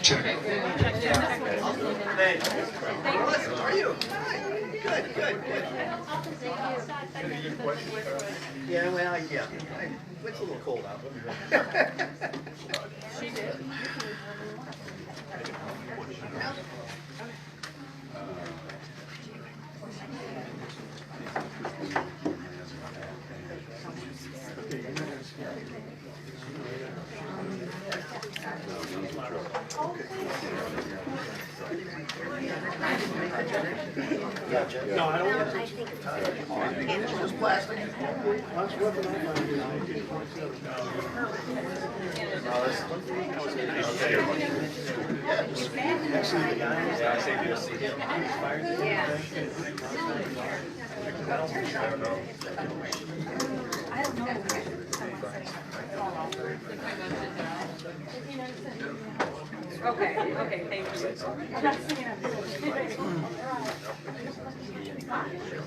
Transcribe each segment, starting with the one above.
Check. How are you? Good. Yeah, well, yeah. It's a little cold out. She did. No, I don't want to. Just plastic. Okay, thank you.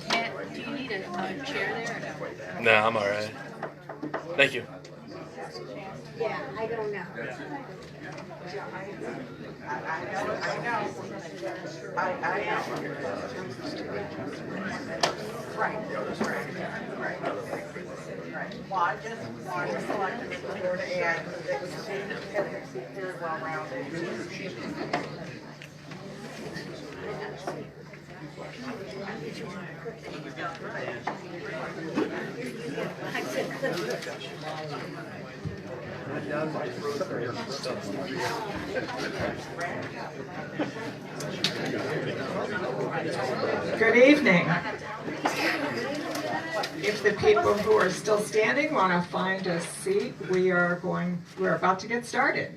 Matt, do you need a chair there or no? No, I'm all right. Thank you. Yeah, I don't know. Right. Well, I just wanted to select the board and it was very well rounded. Good evening. If the people who are still standing want to find a seat, we're about to get started.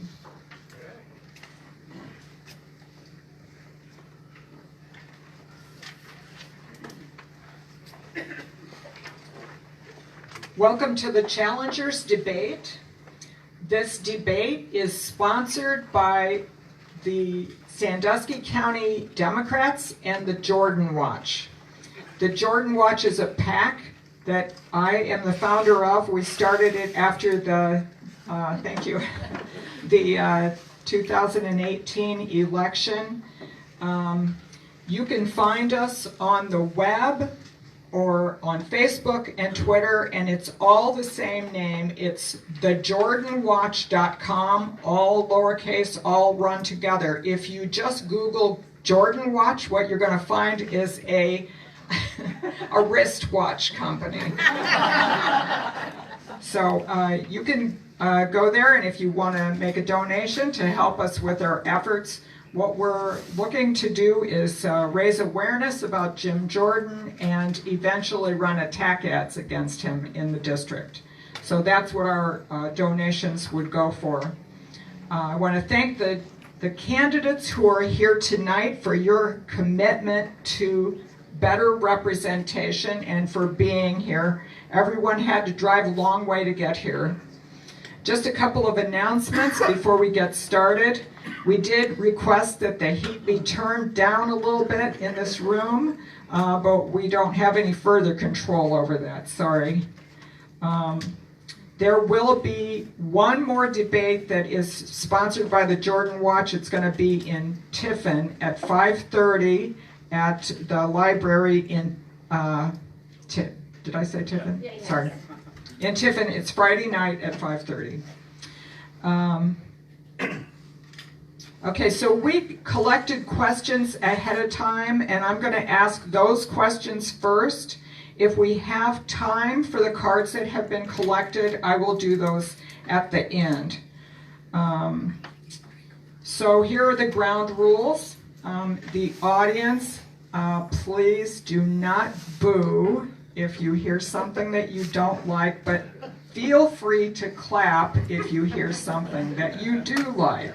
Welcome to the Challengers Debate. This debate is sponsored by the Sandusky County Democrats and the Jordan Watch. The Jordan Watch is a PAC that I am the founder of. We started it after the, the 2018 election. You can find us on the web or on Facebook and Twitter, and it's all the same name. It's thejordanwatch.com, all lowercase, all run together. If you just Google Jordan Watch, what you're going to find is a wristwatch company. So you can go there, and if you want to make a donation to help us with our efforts, what we're looking to do is raise awareness about Jim Jordan and eventually run attack ads against him in the district. So that's what our donations would go for. I want to thank the candidates who are here tonight for your commitment to better representation and for being here. Everyone had to drive a long way to get here. Just a couple of announcements before we get started. We did request that the heat be turned down a little bit in this room, but we don't have any further control over that, sorry. There will be one more debate that is sponsored by the Jordan Watch. It's going to be in Tiffin at 5:30 at the library in, did I say Tiffin? Yeah. Sorry. In Tiffin, it's Friday night at 5:30. Okay, so we collected questions ahead of time, and I'm going to ask those questions first. If we have time for the cards that have been collected, I will do those at the end. So here are the ground rules. The audience, please do not boo if you hear something that you don't like, but feel free to clap if you hear something that you do like.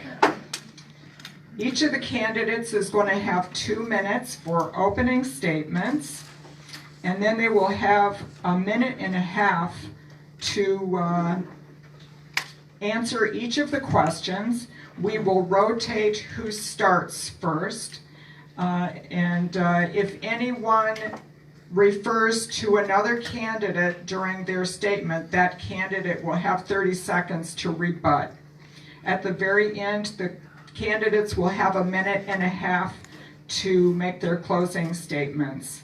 Each of the candidates is going to have 2 minutes for opening statements, and then they will have 1.5 minutes to answer each of the questions. We will rotate who starts first, and if anyone refers to another candidate during their statement, that candidate will have 30 seconds to rebut. At the very end, the candidates will have 1.5 minutes to make their closing statements.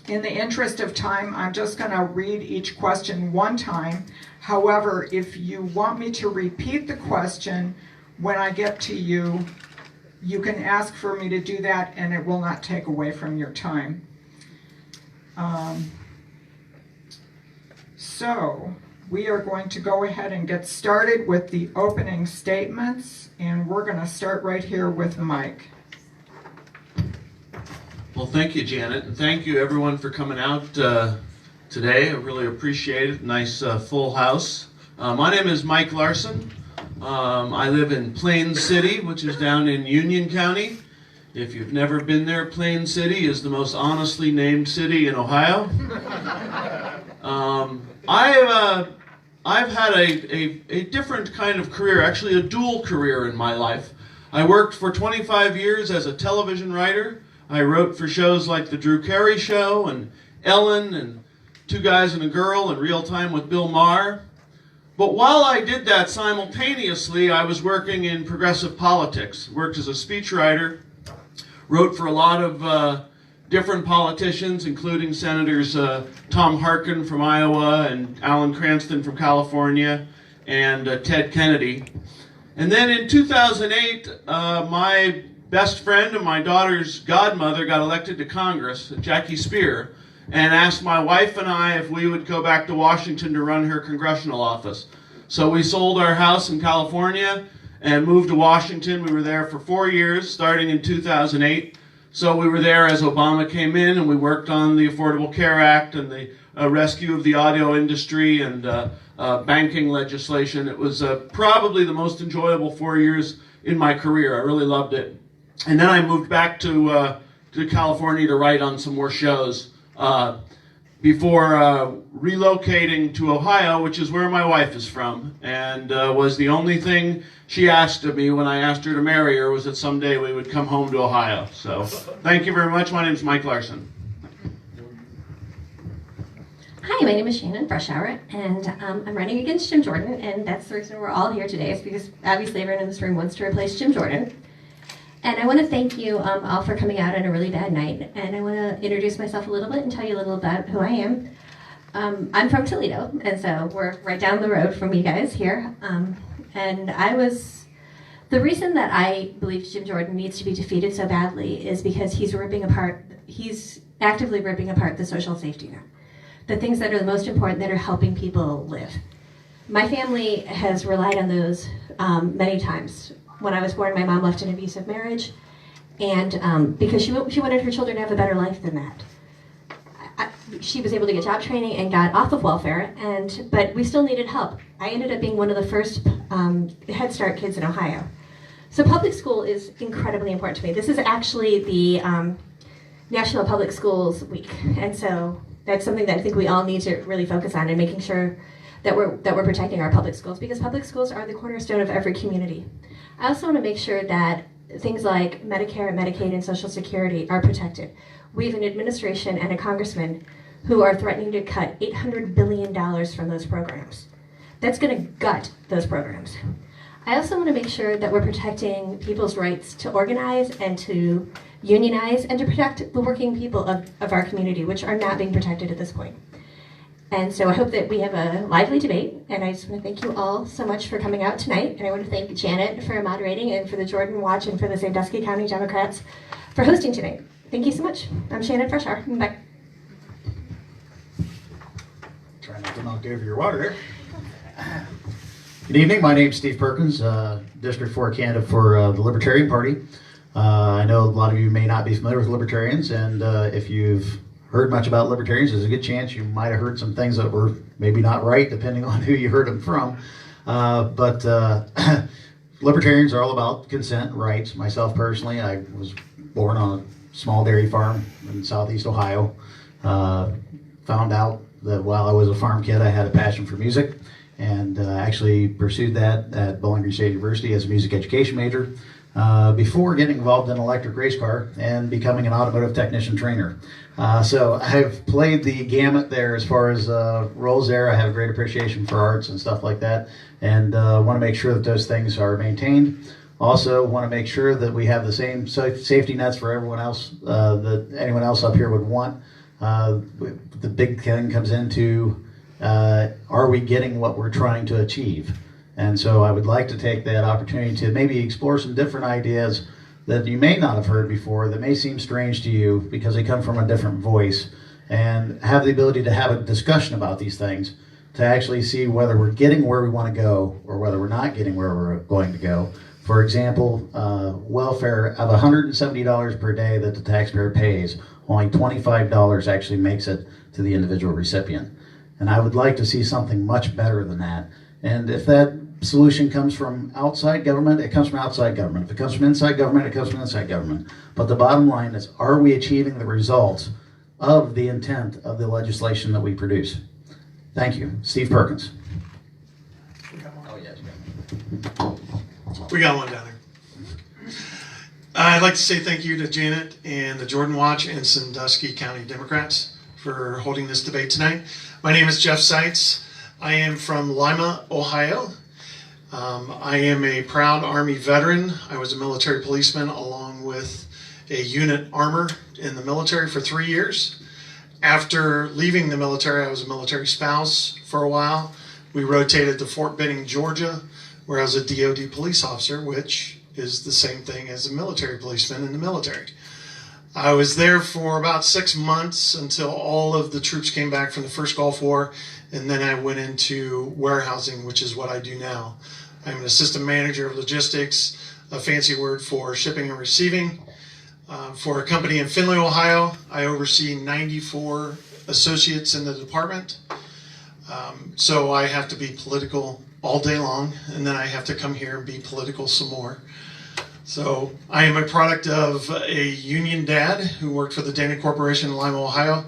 In the interest of time, I'm just going to read each question one time. However, if you want me to repeat the question when I get to you, you can ask for me to do that, and it will not take away from your time. So we are going to go ahead and get started with the opening statements, and we're going to start right here with Mike. Well, thank you, Janet, and thank you everyone for coming out today. I really appreciate it. Nice full house. My name is Mike Larson. I live in Plain City, which is down in Union County. If you've never been there, Plain City is the most honestly named city in Ohio. I've had a different kind of career, actually a dual career in my life. I worked for 25 years as a television writer. I wrote for shows like The Drew Carey Show and Ellen and Two Guys and a Girl and Real Time with Bill Maher. But while I did that simultaneously, I was working in progressive politics. Worked as a speechwriter, wrote for a lot of different politicians, including Senators Tom Harkin from Iowa and Alan Cranston from California and Ted Kennedy. And then in 2008, my best friend and my daughter's godmother got elected to Congress, Jackie Spear, and asked my wife and I if we would go back to Washington to run her congressional office. So we sold our house in California and moved to Washington. We were there for 4 years, starting in 2008. So we were there as Obama came in, and we worked on the Affordable Care Act and the rescue of the audio industry and banking legislation. It was probably the most enjoyable 4 years in my career. I really loved it. And then I moved back to California to write on some more shows before relocating to Ohio, which is where my wife is from, and was the only thing she asked of me when I asked her to marry her was that someday we would come home to Ohio. So thank you very much. My name is Mike Larson. Hi, my name is Shannon Freshour, and I'm running against Jim Jordan, and that's the reason we're all here today, is because obviously everyone in this room wants to replace Jim Jordan. And I want to thank you all for coming out on a really bad night, and I want to introduce myself a little bit and tell you a little about who I am. I'm from Toledo, and so we're right down the road from you guys here. And the reason that I believe Jim Jordan needs to be defeated so badly is because he's actively ripping apart the social safety net. The things that are the most important, that are helping people live. My family has relied on those many times. When I was born, my mom left an abusive marriage, and because she wanted her children to have a better life than that. She was able to get job training and got off of welfare, but we still needed help. I ended up being one of the first Head Start kids in Ohio. So public school is incredibly important to me. This is actually the National Public Schools Week, and so that's something that I think we all need to really focus on, and making sure that we're protecting our public schools, because public schools are the cornerstone of every community. I also want to make sure that things like Medicare, Medicaid, and Social Security are protected. We have an administration and a congressman who are threatening to cut $800 billion from those programs. That's going to gut those programs. I also want to make sure that we're protecting people's rights to organize and to unionize and to protect the working people of our community, which are not being protected at this point. And so I hope that we have a lively debate, and I just want to thank you all so much for coming out tonight, and I want to thank Janet for moderating, and for the Jordan Watch, and for the Sandusky County Democrats for hosting tonight. Thank you so much. I'm Shannon Freshour. Bye. Try not to knock over your water there. Good evening. My name is Steve Perkins, District 4 candidate for the Libertarian Party. I know a lot of you may not be familiar with Libertarians, and if you've heard much about Libertarians, there's a good chance you might have heard some things that were maybe not right, depending on who you heard them from. But Libertarians are all about consent rights. Myself personally, I was born on a small dairy farm in southeast Ohio. Found out that while I was a farm kid, I had a passion for music, and actually pursued that at Bowling Green State University as a music education major, before getting involved in an electric race car and becoming an automotive technician trainer. So I've played the gamut there as far as roles there. I have a great appreciation for arts and stuff like that, and want to make sure that those things are maintained. Also, want to make sure that we have the same safety nets for everyone else that anyone else up here would want. The big thing comes into, are we getting what we're trying to achieve? And so I would like to take that opportunity to maybe explore some different ideas that you may not have heard before, that may seem strange to you because they come from a different voice, and have the ability to have a discussion about these things to actually see whether we're getting where we want to go or whether we're not getting where we're going to go. For example, welfare of $170 per day that the taxpayer pays, only $25 actually makes it to the individual recipient. And I would like to see something much better than that. And if that solution comes from outside government, it comes from outside government. If it comes from inside government, it comes from inside government. But the bottom line is, are we achieving the results of the intent of the legislation that we produce? Thank you. Steve Perkins. Oh, yes. We got one down there. I'd like to say thank you to Janet and the Jordan Watch and Sandusky County Democrats for holding this debate tonight. My name is Jeff Seitz. I am from Lima, Ohio. I am a proud Army veteran. I was a military policeman along with a unit armor in the military for 3 years. After leaving the military, I was a military spouse for a while. We rotated to Fort Benning, Georgia, where I was a DOD police officer, which is the same thing as a military policeman in the military. I was there for about 6 months until all of the troops came back from the first Gulf War, and then I went into warehousing, which is what I do now. I'm an assistant manager of logistics, a fancy word for shipping and receiving. For a company in Findlay, Ohio, I oversee 94 associates in the department. So I have to be political all day long, and then I have to come here and be political some more. So I am a product of a union dad who worked for the Dana Corporation in Lima, Ohio,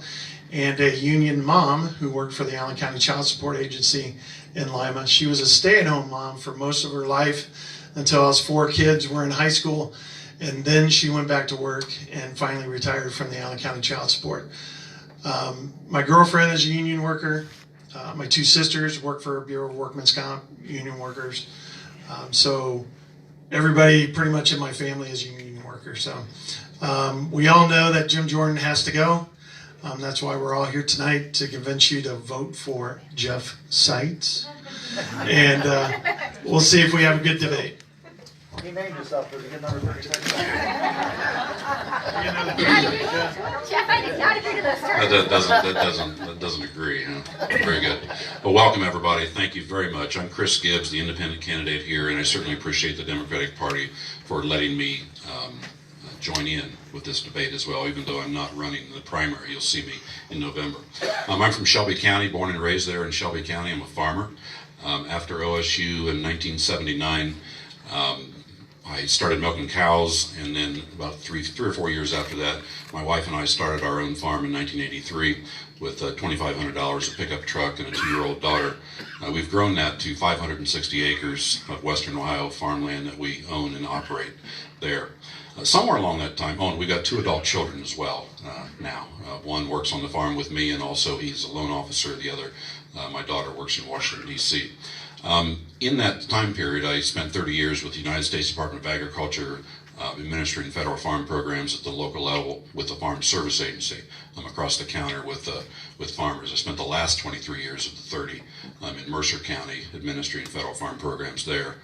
and a union mom who worked for the Allen County Child Support Agency in Lima. She was a stay-at-home mom for most of her life until us 4 kids were in high school, and then she went back to work and finally retired from the Allen County Child Support. My girlfriend is a union worker. My 2 sisters work for Bureau of Workmen's Comp, union workers. So everybody pretty much in my family is a union worker. So we all know that Jim Jordan has to go. That's why we're all here tonight, to convince you to vote for Jeff Seitz. And we'll see if we have a good debate. He named himself. Does he get number 36? Jeff, I did not agree to those terms. That doesn't agree. Huh? Very good. Well, welcome everybody. Thank you very much. I'm Chris Gibbs, the independent candidate here, and I certainly appreciate the Democratic Party for letting me join in with this debate as well, even though I'm not running the primary. You'll see me in November. I'm from Shelby County, born and raised there in Shelby County. I'm a farmer. After OSU in 1979, I started milking cows, and then about three or four years after that, my wife and I started our own farm in 1983 with $2,500, a pickup truck, and a 2-year-old daughter. We've grown that to 560 acres of western Ohio farmland that we own and operate there. Somewhere along that time, we got 2 adult children as well now. One works on the farm with me, and also he's a loan officer. The other, my daughter, works in Washington, D.C. In that time period, I spent 30 years with the United States Department of Agriculture, administering federal farm programs at the local level with the Farm Service Agency. I'm across the counter with farmers. I spent the last 23 years of the 30 in Mercer County, administering federal farm programs there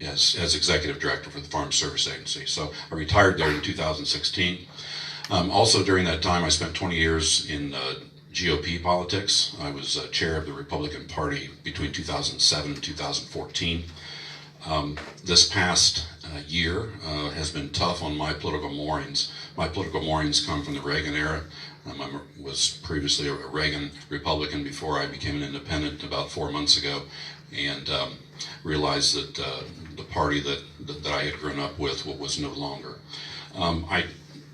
as executive director for the Farm Service Agency. So I retired there in 2016. Also during that time, I spent 20 years in GOP politics. I was chair of the Republican Party between 2007 and 2014. This past year has been tough on my political moorings. My political moorings come from the Reagan era. I was previously a Reagan Republican before I became an independent about 4 months ago, and realized that the party that I had grown up with was no longer. I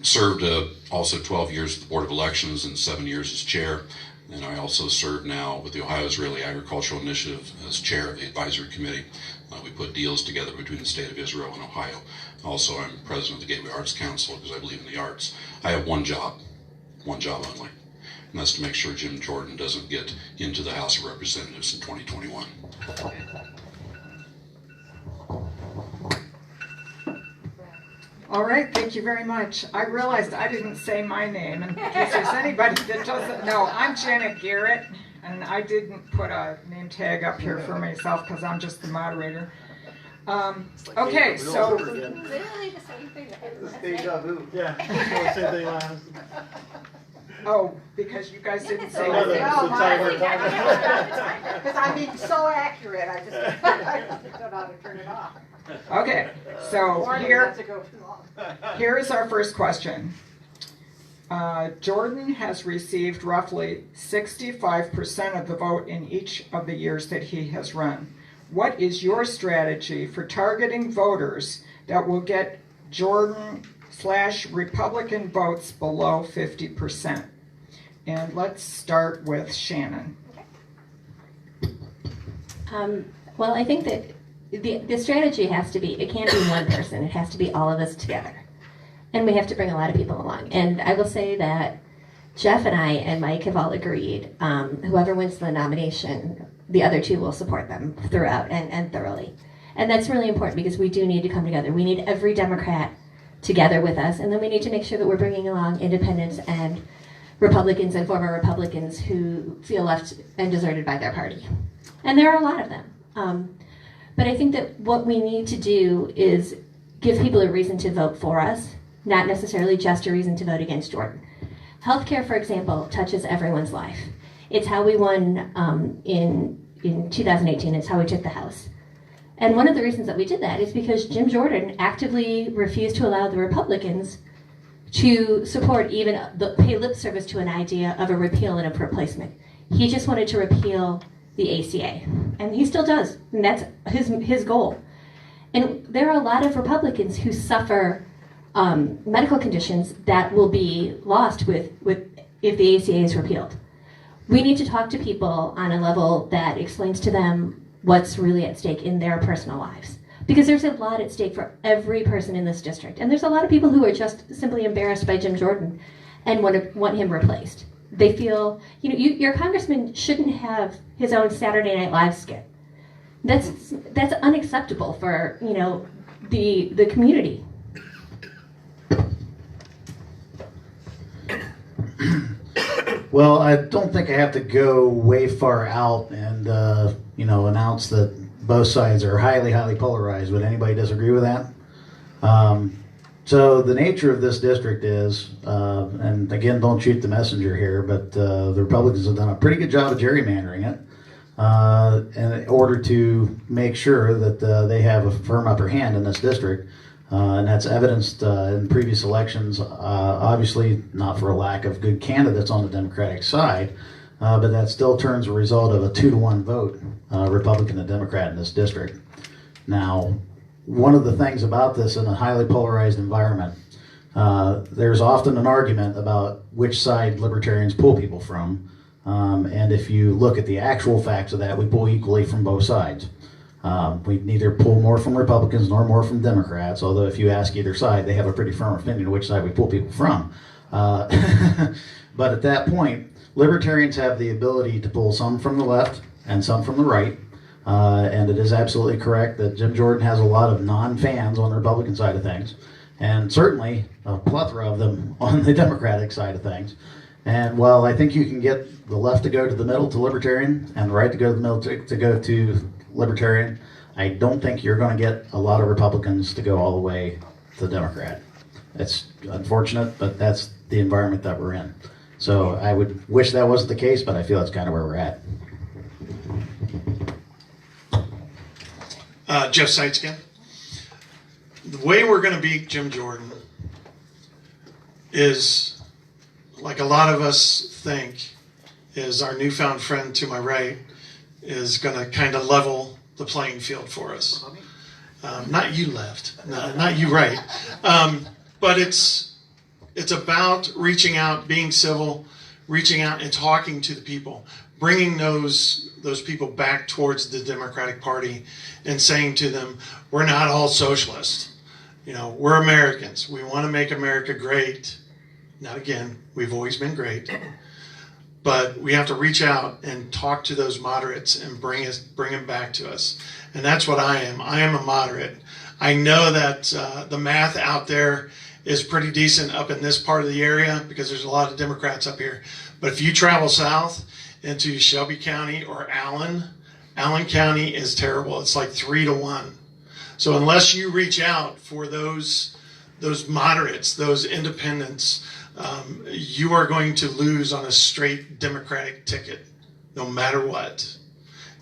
served also 12 years at the Board of Elections and 7 years as chair, and I also serve now with the Ohio Israeli Agricultural Initiative as chair of the advisory committee. We put deals together between the state of Israel and Ohio. Also, I'm president of the Gateway Arts Council because I believe in the arts. I have one job only, and that's to make sure Jim Jordan doesn't get into the House of Representatives in 2021. All right, thank you very much. I realized I didn't say my name, and in case there's anybody that doesn't know, I'm Janet Garrett, and I didn't put a name tag up here for myself because I'm just the moderator. Okay, so Literally the same thing. Deja vu. Yeah. Same thing last. oh, because you guys didn't say No, anything. the timer. Because I'm being so accurate, I just don't know how to turn it off. Okay, so Warning here. not to go too long. Here's our first question. Jordan has received roughly 65% of the vote in each of the years that he has run. What is your strategy for targeting voters that will get Jordan/Republican votes below 50%? And let's start with Shannon. Well, I think that the strategy has to be, it can't be one person, it has to be all of us together. And we have to bring a lot of people along. And I will say that Jeff and I and Mike have all agreed, whoever wins the nomination, the other two will support them throughout and thoroughly. And that's really important because we do need to come together. We need every Democrat together with us, and then we need to make sure that we're bringing along independents and Republicans and former Republicans who feel left and deserted by their party. And there are a lot of them. But I think that what we need to do is give people a reason to vote for us, not necessarily just a reason to vote against Jordan. Healthcare, for example, touches everyone's life. It's how we won in 2018. It's how we took the House. And one of the reasons that we did that is because Jim Jordan actively refused to allow the Republicans to support pay lip service to an idea of a repeal and a replacement. He just wanted to repeal the ACA, and he still does, and that's his goal. And there are a lot of Republicans who suffer medical conditions that will be lost if the ACA is repealed. We need to talk to people on a level that explains to them what's really at stake in their personal lives. Because there's a lot at stake for every person in this district. And there's a lot of people who are just simply embarrassed by Jim Jordan and want him replaced. They feel, your congressman shouldn't have his own Saturday Night Live skit. That's unacceptable for, the community. Well, I don't think I have to go way far out and announce that both sides are highly, highly polarized. Would anybody disagree with that? So the nature of this district is, and again, don't shoot the messenger here, but the Republicans have done a pretty good job of gerrymandering it in order to make sure that they have a firm upper hand in this district. And that's evidenced in previous elections, obviously not for a lack of good candidates on the Democratic side, but that still turns a result of a 2-to-1 vote, Republican to Democrat in this district. Now, one of the things about this in a highly polarized environment, there's often an argument about which side libertarians pull people from, and if you look at the actual facts of that, we pull equally from both sides. We neither pull more from Republicans nor more from Democrats, although if you ask either side, they have a pretty firm opinion of which side we pull people from. But at that point, libertarians have the ability to pull some from the left and some from the right. And it is absolutely correct that Jim Jordan has a lot of non-fans on the Republican side of things, and certainly a plethora of them on the Democratic side of things. And while I think you can get the left to go to the middle to Libertarian and the right to go to the middle to go to Libertarian, I don't think you're going to get a lot of Republicans to go all the way to the Democrat. It's unfortunate, but that's the environment that we're in. So I would wish that wasn't the case, but I feel that's kind of where we're at. Jeff Seitz again. The way we're going to beat Jim Jordan is, like a lot of us think, is our newfound friend to my right is going to kind of level the playing field for us. Not you left, not you right. But it's about reaching out, being civil, reaching out and talking to the people, bringing those people back towards the Democratic Party and saying to them, we're not all socialists. We're Americans. We want to make America great. Not again, we've always been great. But we have to reach out and talk to those moderates and bring them back to us. And that's what I am. I am a moderate. I know that the math out there is pretty decent up in this part of the area because there's a lot of Democrats up here. But if you travel south into Shelby County or Allen County is terrible. It's like 3-1. So unless you reach out for those moderates, those independents, you are going to lose on a straight Democratic ticket, no matter what.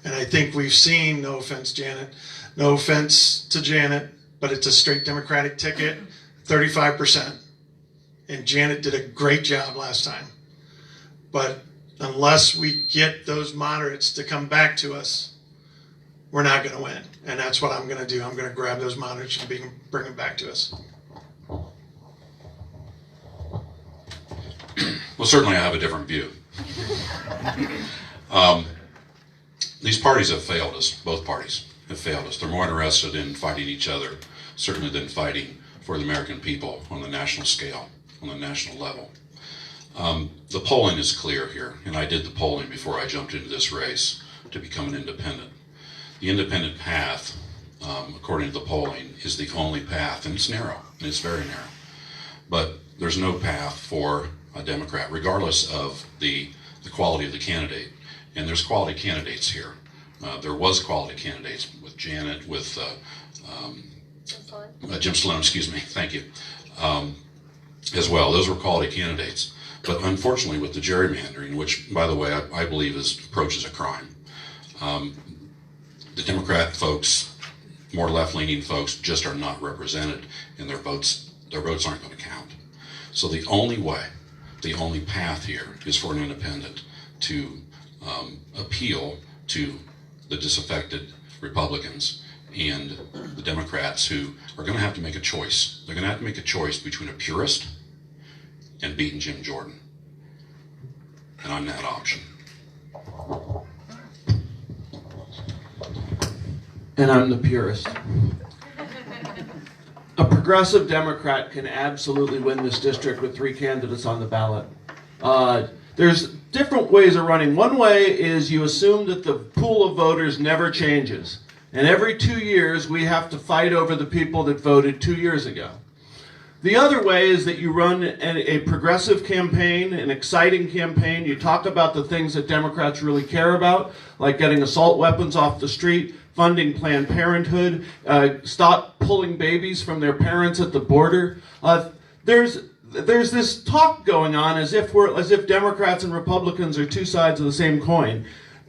And I think we've seen, no offense, Janet, no offense to Janet, but it's a straight Democratic ticket, 35%. And Janet did a great job last time. But unless we get those moderates to come back to us, we're not going to win. And that's what I'm going to do. I'm going to grab those moderates and bring them back to us. Well, certainly I have a different view. These parties have failed us. Both parties have failed us. They're more interested in fighting each other, certainly, than fighting for the American people on the national scale, on the national level. The polling is clear here, and I did the polling before I jumped into this race to become an independent. The independent path, according to the polling, is the only path, and it's narrow, and it's very narrow. But there's no path for a Democrat, regardless of the quality of the candidate. And there's quality candidates here. There was quality candidates with Janet, with Jim Sloan, excuse me, thank you, as well. Those were quality candidates. But unfortunately, with the gerrymandering, which, by the way, I believe approaches a crime, the Democrat folks, more left-leaning folks, just are not represented, and their votes aren't going to count. So the only way, the only path here is for an independent to appeal to the disaffected Republicans and the Democrats, who are going to have to make a choice. They're going to have to make a choice between a purist and beating Jim Jordan. And I'm that option. And I'm the purist. A progressive Democrat can absolutely win this district with 3 candidates on the ballot. There's different ways of running. One way is you assume that the pool of voters never changes. And every 2 years, we have to fight over the people that voted 2 years ago. The other way is that you run a progressive campaign, an exciting campaign. You talk about the things that Democrats really care about, like getting assault weapons off the street, funding Planned Parenthood, stop pulling babies from their parents at the border. There's this talk going on as if Democrats and Republicans are two sides of the same coin.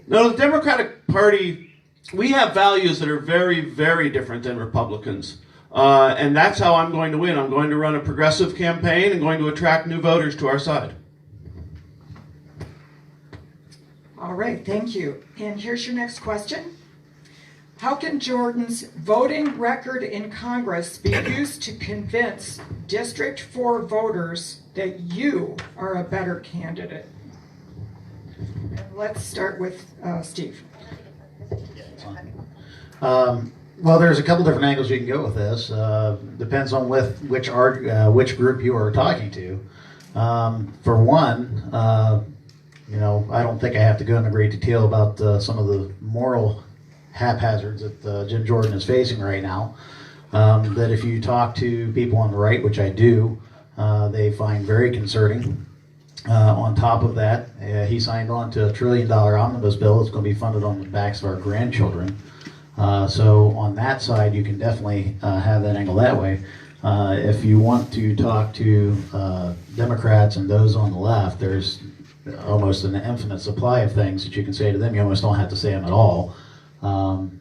No, the Democratic Party, we have values that are very, very different than Republicans. And that's how I'm going to win. I'm going to run a progressive campaign and going to attract new voters to our side. All right, thank you. And here's your next question. How can Jordan's voting record in Congress be used to convince District 4 voters that you are a better candidate? And let's start with Steve. Well, there's a couple different angles you can go with this. Depends on which group you are talking to. For one, I don't think I have to go into great detail about some of the moral haphazards that Jim Jordan is facing right now. That if you talk to people on the right, which I do, they find very concerning. On top of that, he signed on to $1 trillion omnibus bill that's going to be funded on the backs of our grandchildren. So on that side, you can definitely have that angle that way. If you want to talk to Democrats and those on the left, there's almost an infinite supply of things that you can say to them. You almost don't have to say them at all.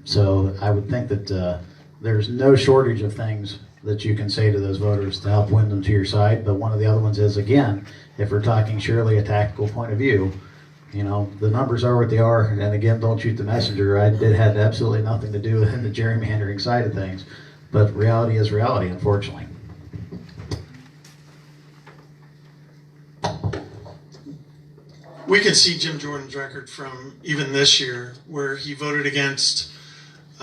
So I would think that there's no shortage of things that you can say to those voters to help win them to your side. But one of the other ones is, again, if we're talking surely a tactical point of view, the numbers are what they are, and again, don't shoot the messenger. It had absolutely nothing to do with the gerrymandering side of things, but reality is reality, unfortunately. We can see Jim Jordan's record from even this year, where he voted against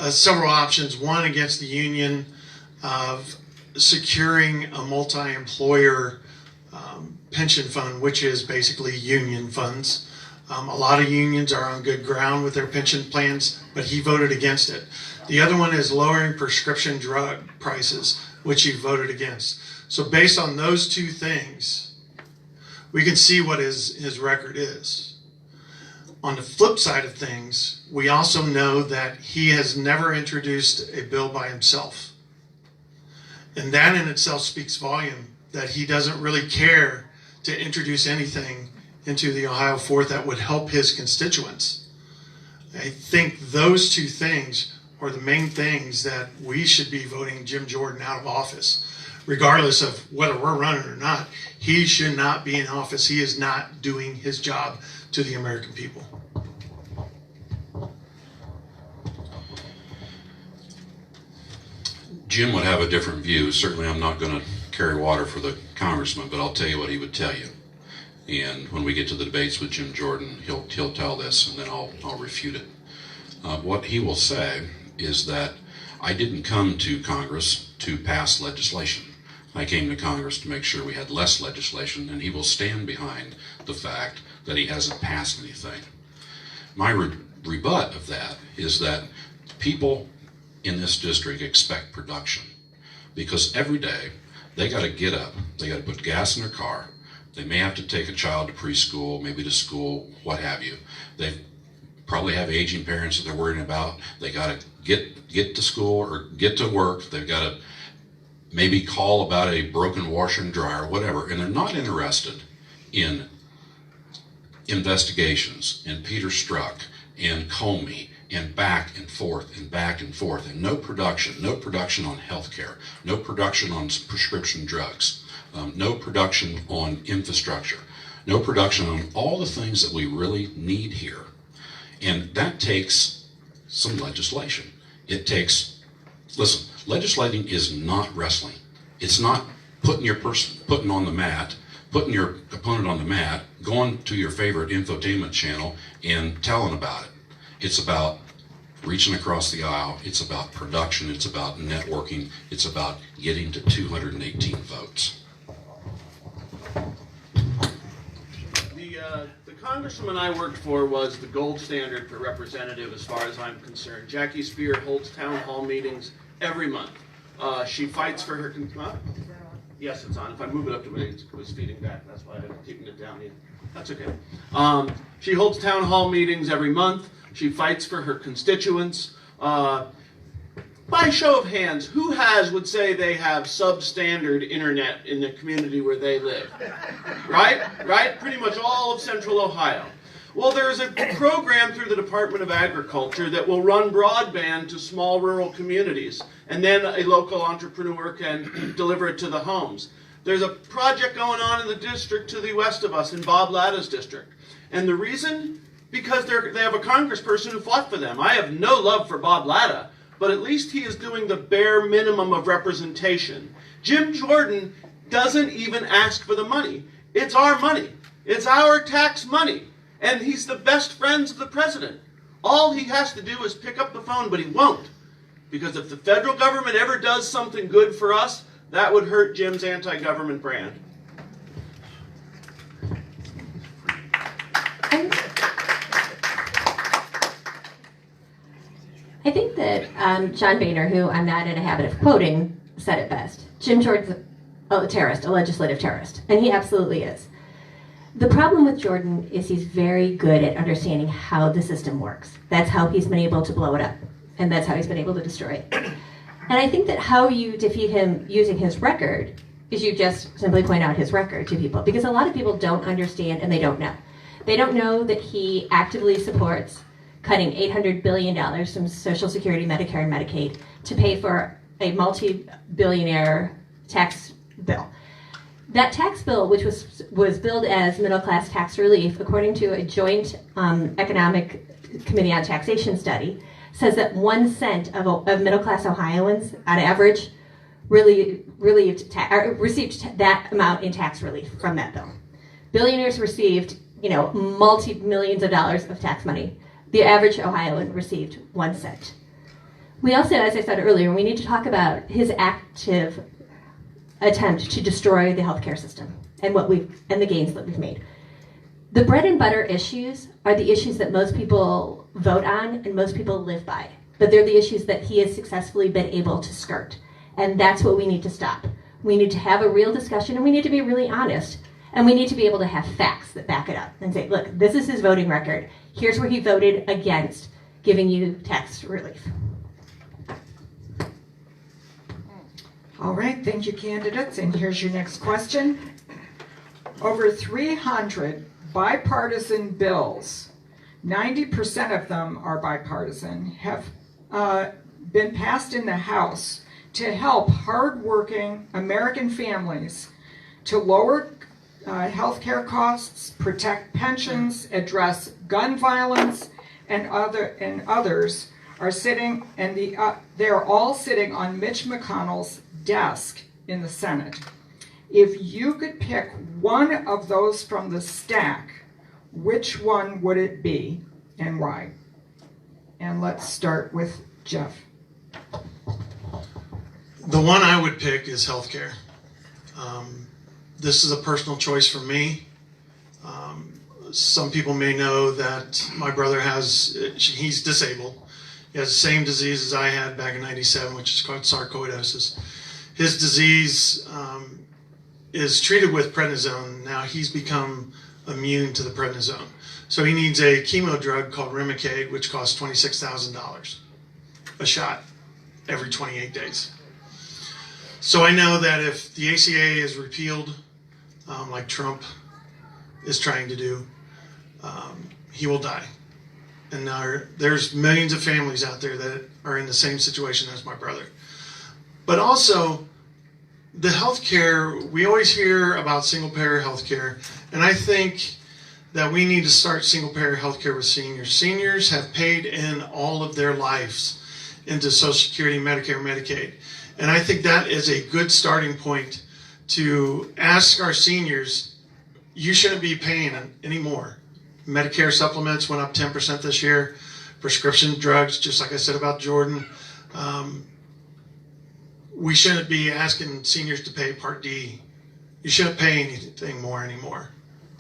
several options. One, against the union of securing a multi-employer pension fund, which is basically union funds. A lot of unions are on good ground with their pension plans, but he voted against it. The other one is lowering prescription drug prices, which he voted against. So based on those two things, we can see what his record is. On the flip side of things, we also know that he has never introduced a bill by himself. And that in itself speaks volume, that he doesn't really care to introduce anything into the Ohio 4th that would help his constituents. I think those two things are the main things that we should be voting Jim Jordan out of office. Regardless of whether we're running or not, he should not be in office. He is not doing his job to the American people. Jim would have a different view. Certainly I'm not going to carry water for the congressman, but I'll tell you what he would tell you. And when we get to the debates with Jim Jordan, he'll tell this, and then I'll refute it. What he will say is that I didn't come to Congress to pass legislation. I came to Congress to make sure we had less legislation, and he will stand behind the fact that he hasn't passed anything. My rebut of that is that people in this district expect production, because every day they got to get up, they got to put gas in their car, they may have to take a child to preschool, maybe to school, what have you. They probably have aging parents that they're worrying about. They got to get to school or get to work. They've got to maybe call about a broken washer and dryer, whatever, and they're not interested in investigations and Peter Strzok and Comey and back and forth and back and forth, and no production on health care, no production on prescription drugs, no production on infrastructure, no production on all the things that we really need here. And that takes some legislation. It takes, listen, legislating is not wrestling. It's not putting on the mat, putting your opponent on the mat, going to your favorite infotainment channel and telling about it. It's about reaching across the aisle. It's about production. It's about networking. It's about getting to 218 votes. The congresswoman I worked for was the gold standard for representative as far as I'm concerned. Jackie Spear holds town hall meetings every month. She fights for her... Yes, it's on. If I move it up to me, it was feeding back. That's why I'm keeping it down here. That's okay. She holds town hall meetings every month. She fights for her constituents. By show of hands, who would say they have substandard internet in the community where they live? Right? Pretty much all of central Ohio. Well, there's a program through the Department of Agriculture that will run broadband to small rural communities, and then a local entrepreneur can deliver it to the homes. There's a project going on in the district to the west of us, in Bob Latta's district. And the reason? Because they have a congressperson who fought for them. I have no love for Bob Latta, but at least he is doing the bare minimum of representation. Jim Jordan doesn't even ask for the money. It's our money. It's our tax money. And he's the best friends of the president. All he has to do is pick up the phone, but he won't. Because if the federal government ever does something good for us, that would hurt Jim's anti-government brand. I think that John Boehner, who I'm not in a habit of quoting, said it best. Jim Jordan's a terrorist, a legislative terrorist, and he absolutely is. The problem with Jordan is he's very good at understanding how the system works. That's how he's been able to blow it up, and that's how he's been able to destroy it. And I think that how you defeat him using his record is you just simply point out his record to people, because a lot of people don't understand and they don't know. They don't know that he actively supports cutting $800 billion from Social Security, Medicare, and Medicaid to pay for a multi-billionaire tax bill. That tax bill, which was billed as middle-class tax relief, according to a joint economic committee on taxation study, says that 1 cent of middle-class Ohioans, on average, received that amount in tax relief from that bill. Billionaires received, multi-millions of dollars of tax money. The average Ohioan received 1 cent. We also, as I said earlier, we need to talk about his active attempt to destroy the healthcare system and the gains that we've made. The bread and butter issues are the issues that most people vote on and most people live by. but they're the issues that he has successfully been able to skirt. And that's what we need to stop. We need to have a real discussion, and we need to be really honest. And we need to be able to have facts that back it up and say, look, this is his voting record. Here's where he voted against giving you tax relief. All right, thank you, candidates. And here's your next question. Over 300 bipartisan bills, 90% of them are bipartisan, have been passed in the House to help hardworking American families to lower health care costs, protect pensions, address gun violence, and others are sitting, and they're all sitting on Mitch McConnell's desk in the Senate. If you could pick one of those from the stack, which one would it be and why? And let's start with Jeff. The one I would pick is healthcare. This is a personal choice for me. Some people may know that my brother he's disabled. He has the same disease as I had back in '97, which is called sarcoidosis. His disease is treated with prednisone. Now he's become immune to the prednisone. So he needs a chemo drug called Remicade, which costs $26,000 a shot every 28 days. So I know that if the ACA is repealed, like Trump is trying to do, he will die. And there's millions of families out there that are in the same situation as my brother. But also, the healthcare, we always hear about single-payer healthcare, and I think that we need to start single-payer healthcare with seniors. Seniors have paid in all of their lives into Social Security, Medicare, Medicaid. And I think that is a good starting point to ask our seniors, you shouldn't be paying anymore. Medicare supplements went up 10% this year. Prescription drugs, just like I said about Jordan. We shouldn't be asking seniors to pay Part D. You shouldn't pay anything more anymore.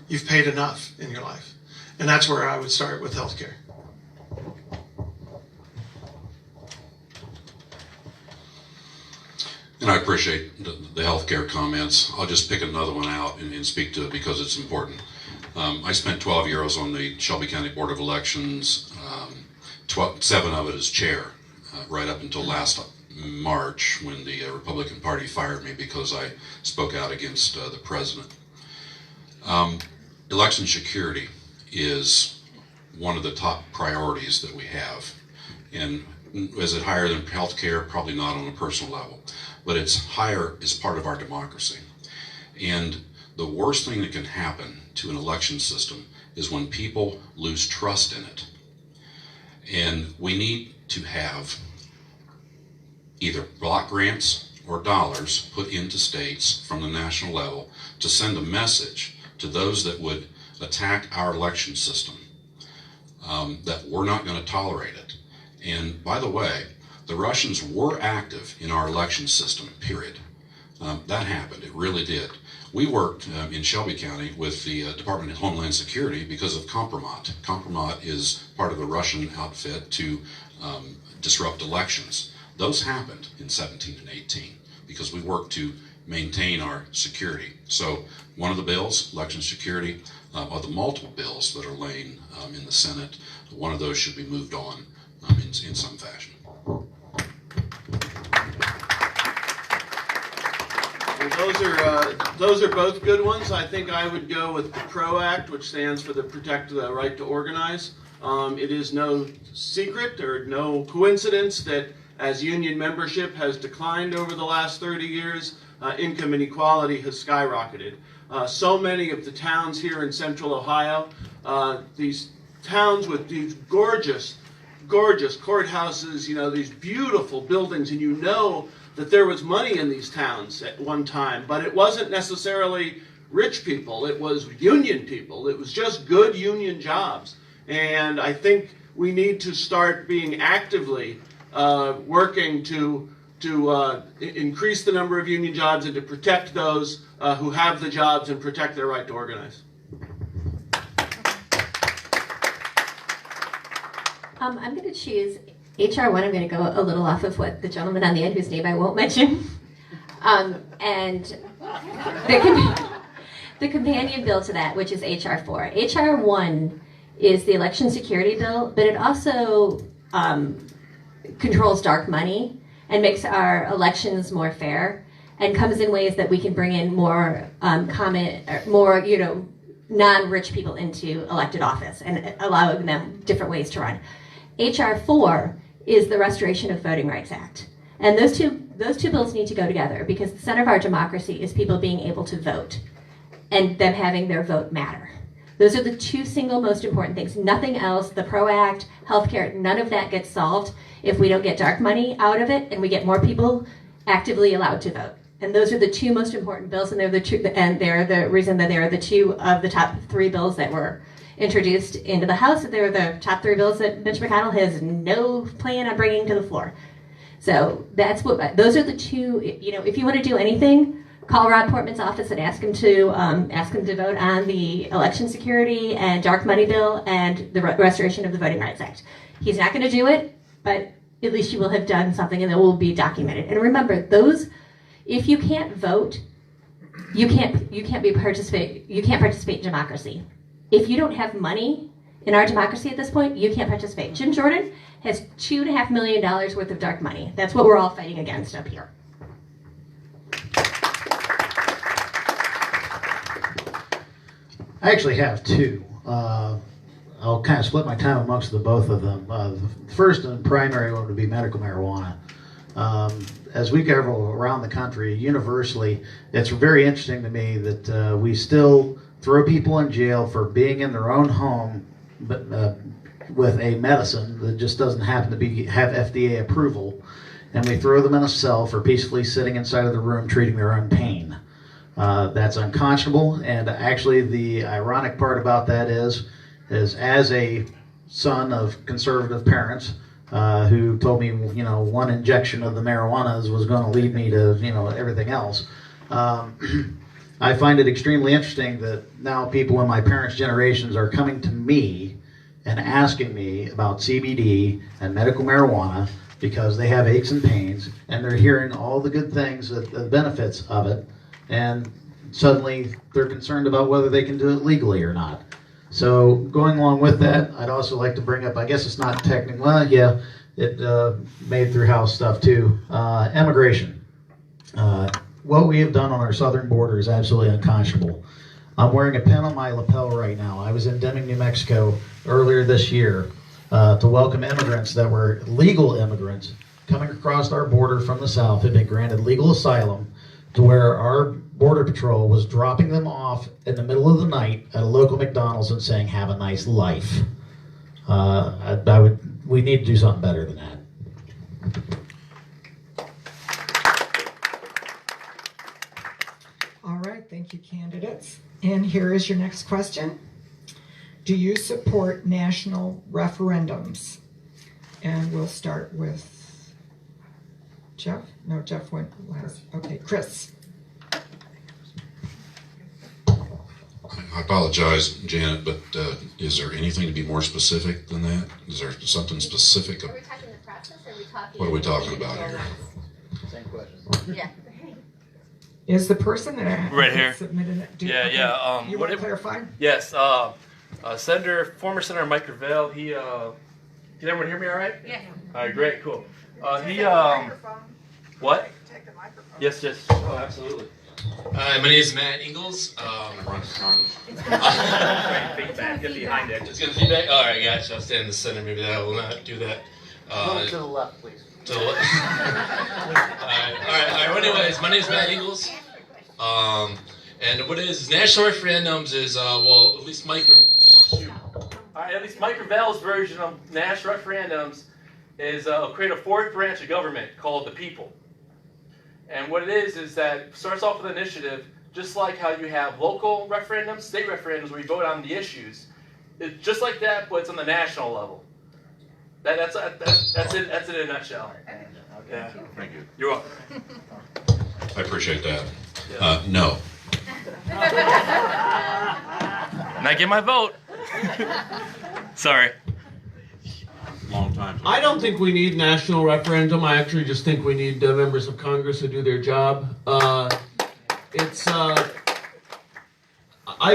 You've paid enough in your life. And that's where I would start with healthcare. And I appreciate the healthcare comments. I'll just pick another one out and speak to it because it's important. I spent 12 years on the Shelby County Board of Elections, 7 of it as chair, right up until last March when the Republican Party fired me because I spoke out against the president. Election security is one of the top priorities that we have. And is it higher than healthcare? Probably not on a personal level. But it's higher as part of our democracy. And the worst thing that can happen to an election system is when people lose trust in it. And we need to have either block grants or dollars put into states from the national level to send a message to those that would attack our election system that we're not going to tolerate it. And by the way, the Russians were active in our election system, period. That happened, it really did. We worked in Shelby County with the Department of Homeland Security because of Kompromat. Kompromat is part of the Russian outfit to disrupt elections. Those happened in 17 and 18 because we worked to maintain our security. So one of the bills, election security, of the multiple bills that are laying in the Senate, one of those should be moved on in some fashion. Those are both good ones. I think I would go with the PRO Act, which stands for the Protect the Right to Organize. It is no secret or no coincidence that as union membership has declined over the last 30 years, income inequality has skyrocketed. So many of the towns here in central Ohio, these towns with these gorgeous courthouses, you know, these beautiful buildings, and you know that there was money in these towns at one time, but it wasn't necessarily rich people, it was union people. It was just good union jobs. And I think we need to start being actively working to increase the number of union jobs and to protect those who have the jobs and protect their right to organize. I'm going to choose HR 1, I'm going to go a little off of what the gentleman on the end, whose name I won't mention. And the companion bill to that, which is HR 4. HR 1 is the election security bill, but it also controls dark money and makes our elections more fair, and comes in ways that we can bring in more non-rich people into elected office and allowing them different ways to run. HR 4 is the Restoration of Voting Rights Act. And those two bills need to go together, because the center of our democracy is people being able to vote and them having their vote matter. Those are the two single most important things. Nothing else, the PRO Act, healthcare, none of that gets solved if we don't get dark money out of it and we get more people actively allowed to vote. And those are the two most important bills, and they're the reason that they're the two of the top 3 bills that were introduced into the House. They're the top 3 bills that Mitch McConnell has no plan on bringing to the floor. So those are the two. If you want to do anything, call Rob Portman's office and ask him to vote on the election security and dark money bill and the restoration of the Voting Rights Act. He's not going to do it, but at least you will have done something, and it will be documented. And remember, if you can't vote, you can't participate in democracy. If you don't have money in our democracy at this point, you can't participate. Jim Jordan has $2.5 million worth of dark money. That's what we're all fighting against up here. I actually have 2. I'll kind of split my time amongst the both of them. The first and primary one would be medical marijuana. As we go around the country, universally, it's very interesting to me that we still throw people in jail for being in their own home, but with a medicine that just doesn't happen to have FDA approval, and we throw them in a cell for peacefully sitting inside of the room treating their own pain. That's unconscionable, and actually the ironic part about that is as a son of conservative parents who told me, one injection of the marijuana was going to lead me to, everything else. I find it extremely interesting that now people in my parents' generations are coming to me and asking me about CBD and medical marijuana because they have aches and pains, and they're hearing all the good things, the benefits of it, and suddenly they're concerned about whether they can do it legally or not. So going along with that, I'd also like to bring up, I guess it's not technical, well, yeah, it made through House stuff too, immigration. What we have done on our southern border is absolutely unconscionable. I'm wearing a pin on my lapel right now. I was in Deming, New Mexico earlier this year to welcome immigrants that were legal immigrants coming across our border from the south, had been granted legal asylum, to where our border patrol was dropping them off in the middle of the night at a local McDonald's and saying, "Have a nice life." We need to do something better than that. All right, thank you, candidates. And here is your next question. Do you support national referendums? And we'll start with Jeff. No, Jeff went last. Okay, Chris. I apologize, Janet, but is there anything to be more specific than that? Is there something specific? Are we talking the process, or are we talking? What are we talking about here? Same question. Yeah. Is the person that Right here. submitted it? Yeah. You want to clarify? Yes. Former Senator Mike Gravel. Can everyone hear me all right? Yeah. All right, great, cool. What? Take the microphone. Yes. Oh, absolutely. Hi, my name is Matt Ingalls. Feedback. Get behind it. It's gonna feedback. All right, gotcha. I'll stand in the center. Maybe that will not do that. Move to the left, please. To the left. All right. Well, anyways, my name is Matt Ingalls. And what is national referendums is at least Mike. All right, at least Mike Gravel's version of national referendums is create a fourth branch of government called the people. And what it is that it starts off with an initiative, just like how you have local referendums, state referendums, where you vote on the issues. It's just like that, but it's on the national level. That's it. That's it in a nutshell. Yeah. Thank you. You're welcome. I appreciate that. No. Not get my vote. Sorry. Long time I don't think we need national referendum. I actually just think we need members of Congress to do their job. I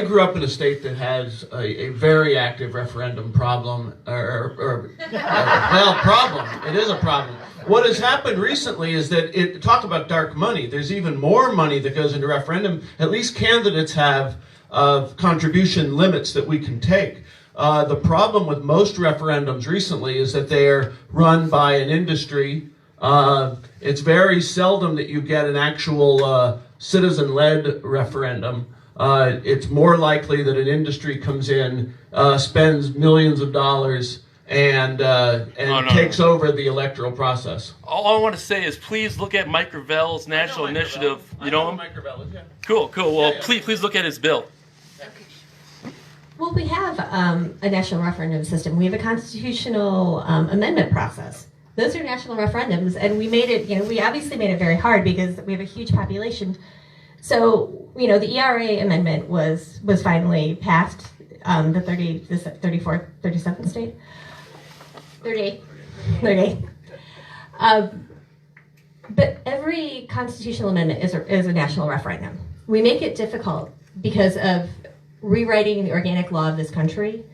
grew up in a state that has a very active referendum problem, problem. It is a problem. What has happened recently is that talk about dark money. There's even more money that goes into referendum. At least candidates have contribution limits that we can take. The problem with most referendums recently is that they're run by an industry. It's very seldom that you get an actual citizen-led referendum. It's more likely that an industry comes in, spends millions of dollars, and takes over the electoral process. All I want to say is please look at Mike Gravel's national initiative. You know him? Mike Gravel, yeah. Cool. Well, please look at his bill. Well, we have a national referendum system. We have a constitutional amendment process. Those are national referendums, and we made it. We obviously made it very hard because we have a huge population. So, the ERA amendment was finally passed. The 37th state, 38. But every constitutional amendment is a national referendum. We make it difficult because of rewriting the organic law of this country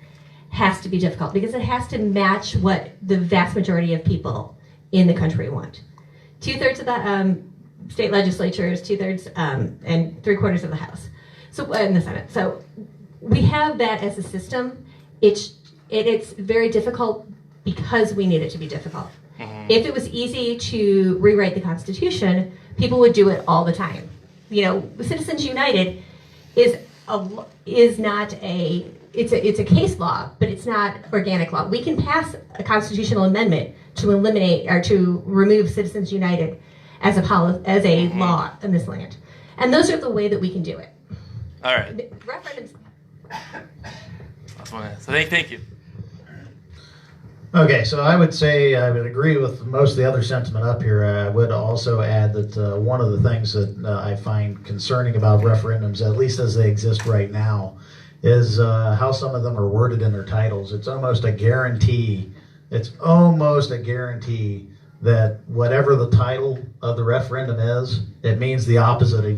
has to be difficult because it has to match what the vast majority of people in the country want. 2/3 of the state legislatures, 2/3 and 3/4 of the House, so in the Senate. So we have that as a system. It's very difficult because we need it to be difficult. If it was easy to rewrite the Constitution, people would do it all the time. Citizens United is not it's a case law, but it's not organic law. We can pass a constitutional amendment to eliminate or to remove Citizens United as a law in this land, and those are the way that we can do it. All right. Referendums. So thank you. Okay, so I would say I would agree with most of the other sentiment up here. I would also add that one of the things that I find concerning about referendums, at least as they exist right now, is how some of them are worded in their titles. It's almost a guarantee that whatever the title of the referendum is, it means the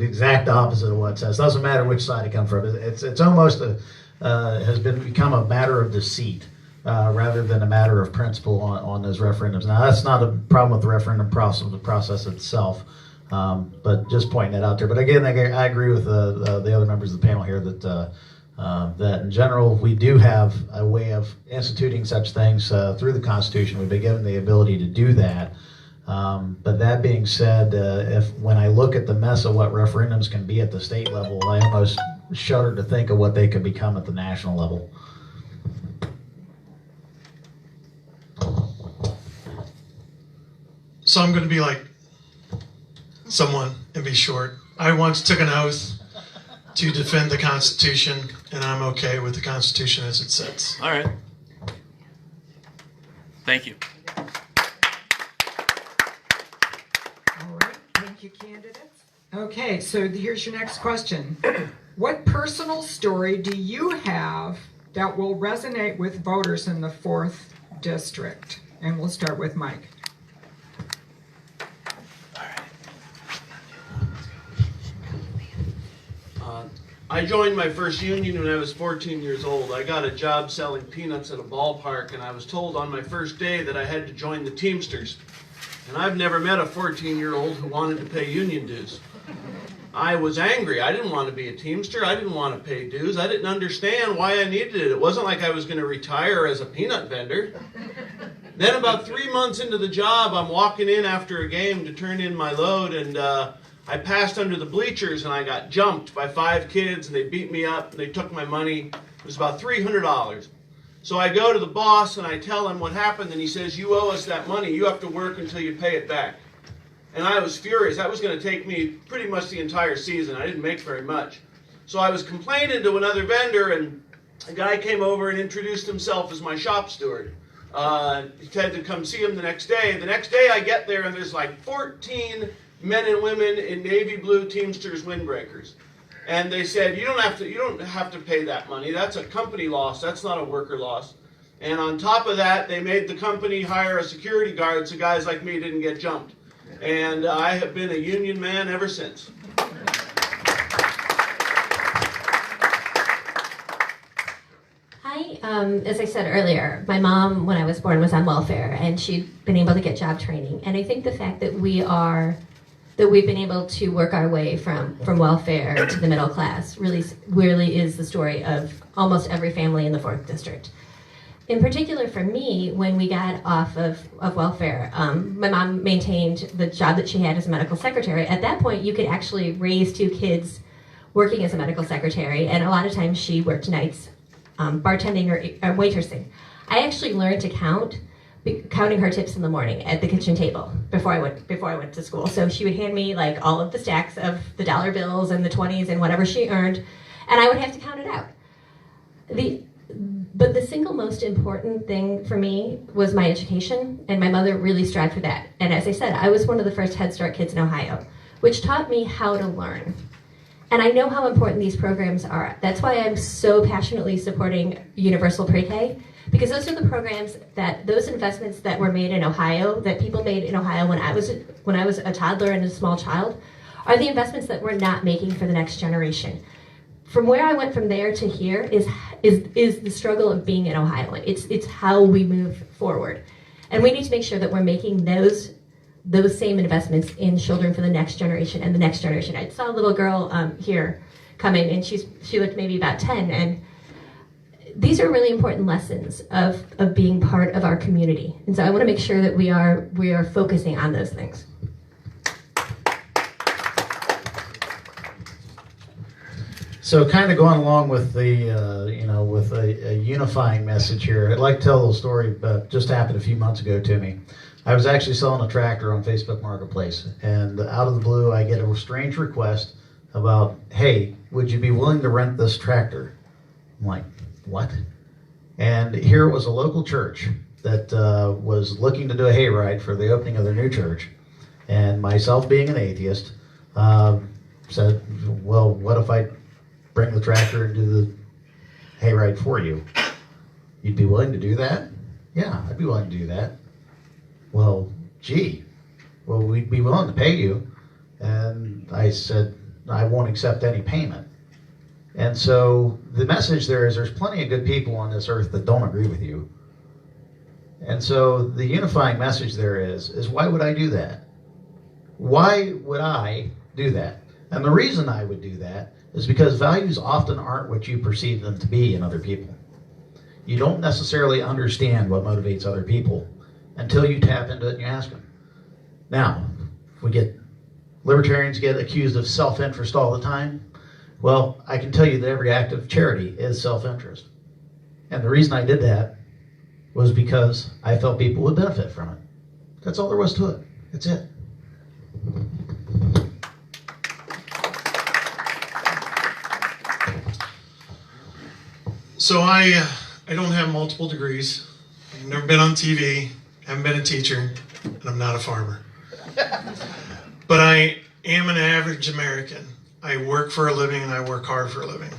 exact opposite of what it says. Doesn't matter which side it comes from. It's almost has become a matter of deceit. Rather than a matter of principle on those referendums. Now, that's not a problem with the referendum process, the process itself, but just pointing that out there. But again, I agree with the other members of the panel here that in general, we do have a way of instituting such things through the Constitution. We've been given the ability to do that. But that being said, when I look at the mess of what referendums can be at the state level, I almost shudder to think of what they could become at the national level. So I'm going to be like someone and be short. I once took an oath to defend the Constitution, and I'm okay with the Constitution as it sits. All right. Thank you. All right, thank you, candidates. Okay, so here's your next question. What personal story do you have that will resonate with voters in the 4th District? And we'll start with Mike. I joined my first union when I was 14 years old. I got a job selling peanuts at a ballpark, and I was told on my first day that I had to join the Teamsters. And I've never met a 14-year-old who wanted to pay union dues. I was angry. I didn't want to be a Teamster. I didn't want to pay dues. I didn't understand why I needed it. It wasn't like I was going to retire as a peanut vendor. Then about 3 months into the job, I'm walking in after a game to turn in my load, and I passed under the bleachers and I got jumped by 5 kids, and they beat me up and they took my money. It was about $300. So I go to the boss and I tell him what happened, and he says, "You owe us that money. You have to work until you pay it back." And I was furious. That was going to take me pretty much the entire season. I didn't make very much. So I was complaining to another vendor, and a guy came over and introduced himself as my shop steward. He said to come see him the next day. The next day I get there and there's like 14 men and women in navy blue Teamsters windbreakers. And they said, you don't have to pay that money. That's a company loss. That's not a worker loss. And on top of that, they made the company hire a security guard so guys like me didn't get jumped. And I have been a union man ever since. As I said earlier, my mom, when I was born, was on welfare, and she'd been able to get job training. And I think the fact that we've been able to work our way from welfare to the middle class really is the story of almost every family in the 4th District. In particular for me, when we got off of welfare, my mom maintained the job that she had as a medical secretary. At that point, you could actually raise 2 kids working as a medical secretary, and a lot of times she worked nights bartending or waitressing. I actually learned to count, counting her tips in the morning at the kitchen table before I went to school. So she would hand me like all of the stacks of the dollar bills and the 20s and whatever she earned, and I would have to count it out. But the single most important thing for me was my education, and my mother really strived for that. And as I said, I was one of the first Head Start kids in Ohio, which taught me how to learn. And I know how important these programs are. That's why I'm so passionately supporting universal pre-K, because those are the programs those investments that were made in Ohio, that people made in Ohio when I was a toddler and a small child, are the investments that we're not making for the next generation. From where I went from there to here is the struggle of being an Ohioan. It's how we move forward. And we need to make sure that we're making those same investments in children for the next generation and the next generation. I saw a little girl here come in, and she looked maybe about 10, and these are really important lessons of being part of our community. And so I want to make sure that we are focusing on those things. So kind of going along with with a unifying message here, I'd like to tell a little story that just happened a few months ago to me. I was actually selling a tractor on Facebook Marketplace, and out of the blue, I get a strange request about, hey, would you be willing to rent this tractor? I'm like, what? And here it was a local church that was looking to do a hayride for the opening of their new church, and myself being an atheist, said, well, what if I bring the tractor and do the hayride for you? You'd be willing to do that? Yeah, I'd be willing to do that. Well, gee, well, we'd be willing to pay you. And I said, I won't accept any payment. And so the message there is there's plenty of good people on this earth that don't agree with you. And so the unifying message there is why would I do that? Why would I do that? And the reason I would do that is because values often aren't what you perceive them to be in other people. You don't necessarily understand what motivates other people until you tap into it and you ask them. Now, libertarians get accused of self-interest all the time. Well, I can tell you that every act of charity is self-interest. And the reason I did that was because I felt people would benefit from it. That's all there was to it. That's it. So I don't have multiple degrees. I've never been on TV, haven't been a teacher, and I'm not a farmer. But I am an average American. I work for a living and I work hard for a living.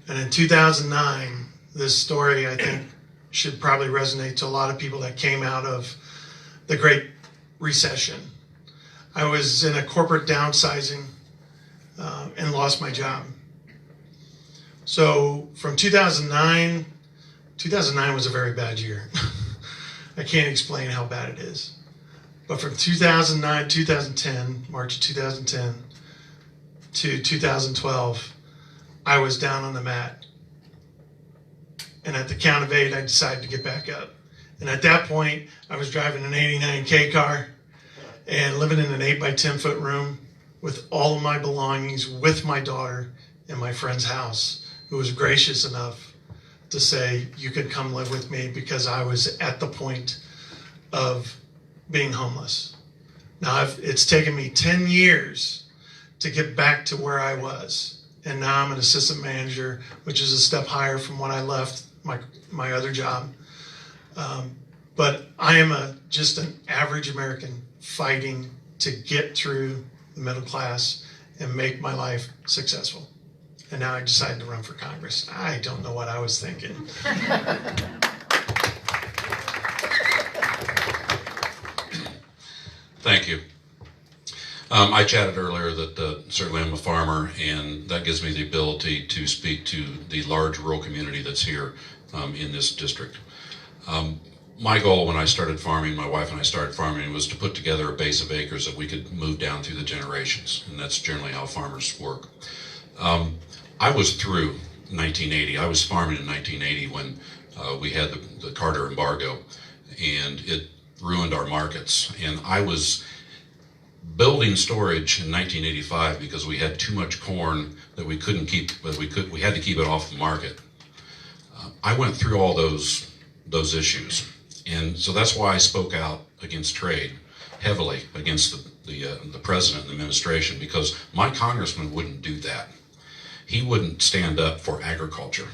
And in 2009, this story I think should probably resonate to a lot of people that came out of the Great Recession. I was in a corporate downsizing and lost my job. So from 2009 was a very bad year. I can't explain how bad it is. But from 2009, 2010, March of 2010 to 2012, I was down on the mat. And at the count of 8, I decided to get back up. And at that point, I was driving an 89K car and living in an 8 by 10 foot room with all of my belongings, with my daughter in my friend's house, who was gracious enough to say, you can come live with me, because I was at the point of being homeless. Now, it's taken me 10 years to get back to where I was. And now I'm an assistant manager, which is a step higher from when I left my other job. But I am just an average American fighting to get through the middle class and make my life successful. And now I decided to run for Congress. I don't know what I was thinking. Thank you. I chatted earlier that certainly I'm a farmer, and that gives me the ability to speak to the large rural community that's here in this district. My goal when I started farming, my wife and I started farming, was to put together a base of acres that we could move down through the generations, and that's generally how farmers work. I was through 1980. I was farming in 1980 when we had the Carter embargo, and it ruined our markets. And I was building storage in 1985 because we had too much corn that we couldn't keep, but we had to keep it off the market. I went through all those issues, and so that's why I spoke out against trade heavily against the president and the administration, because my congressman wouldn't do that. He wouldn't stand up for agriculture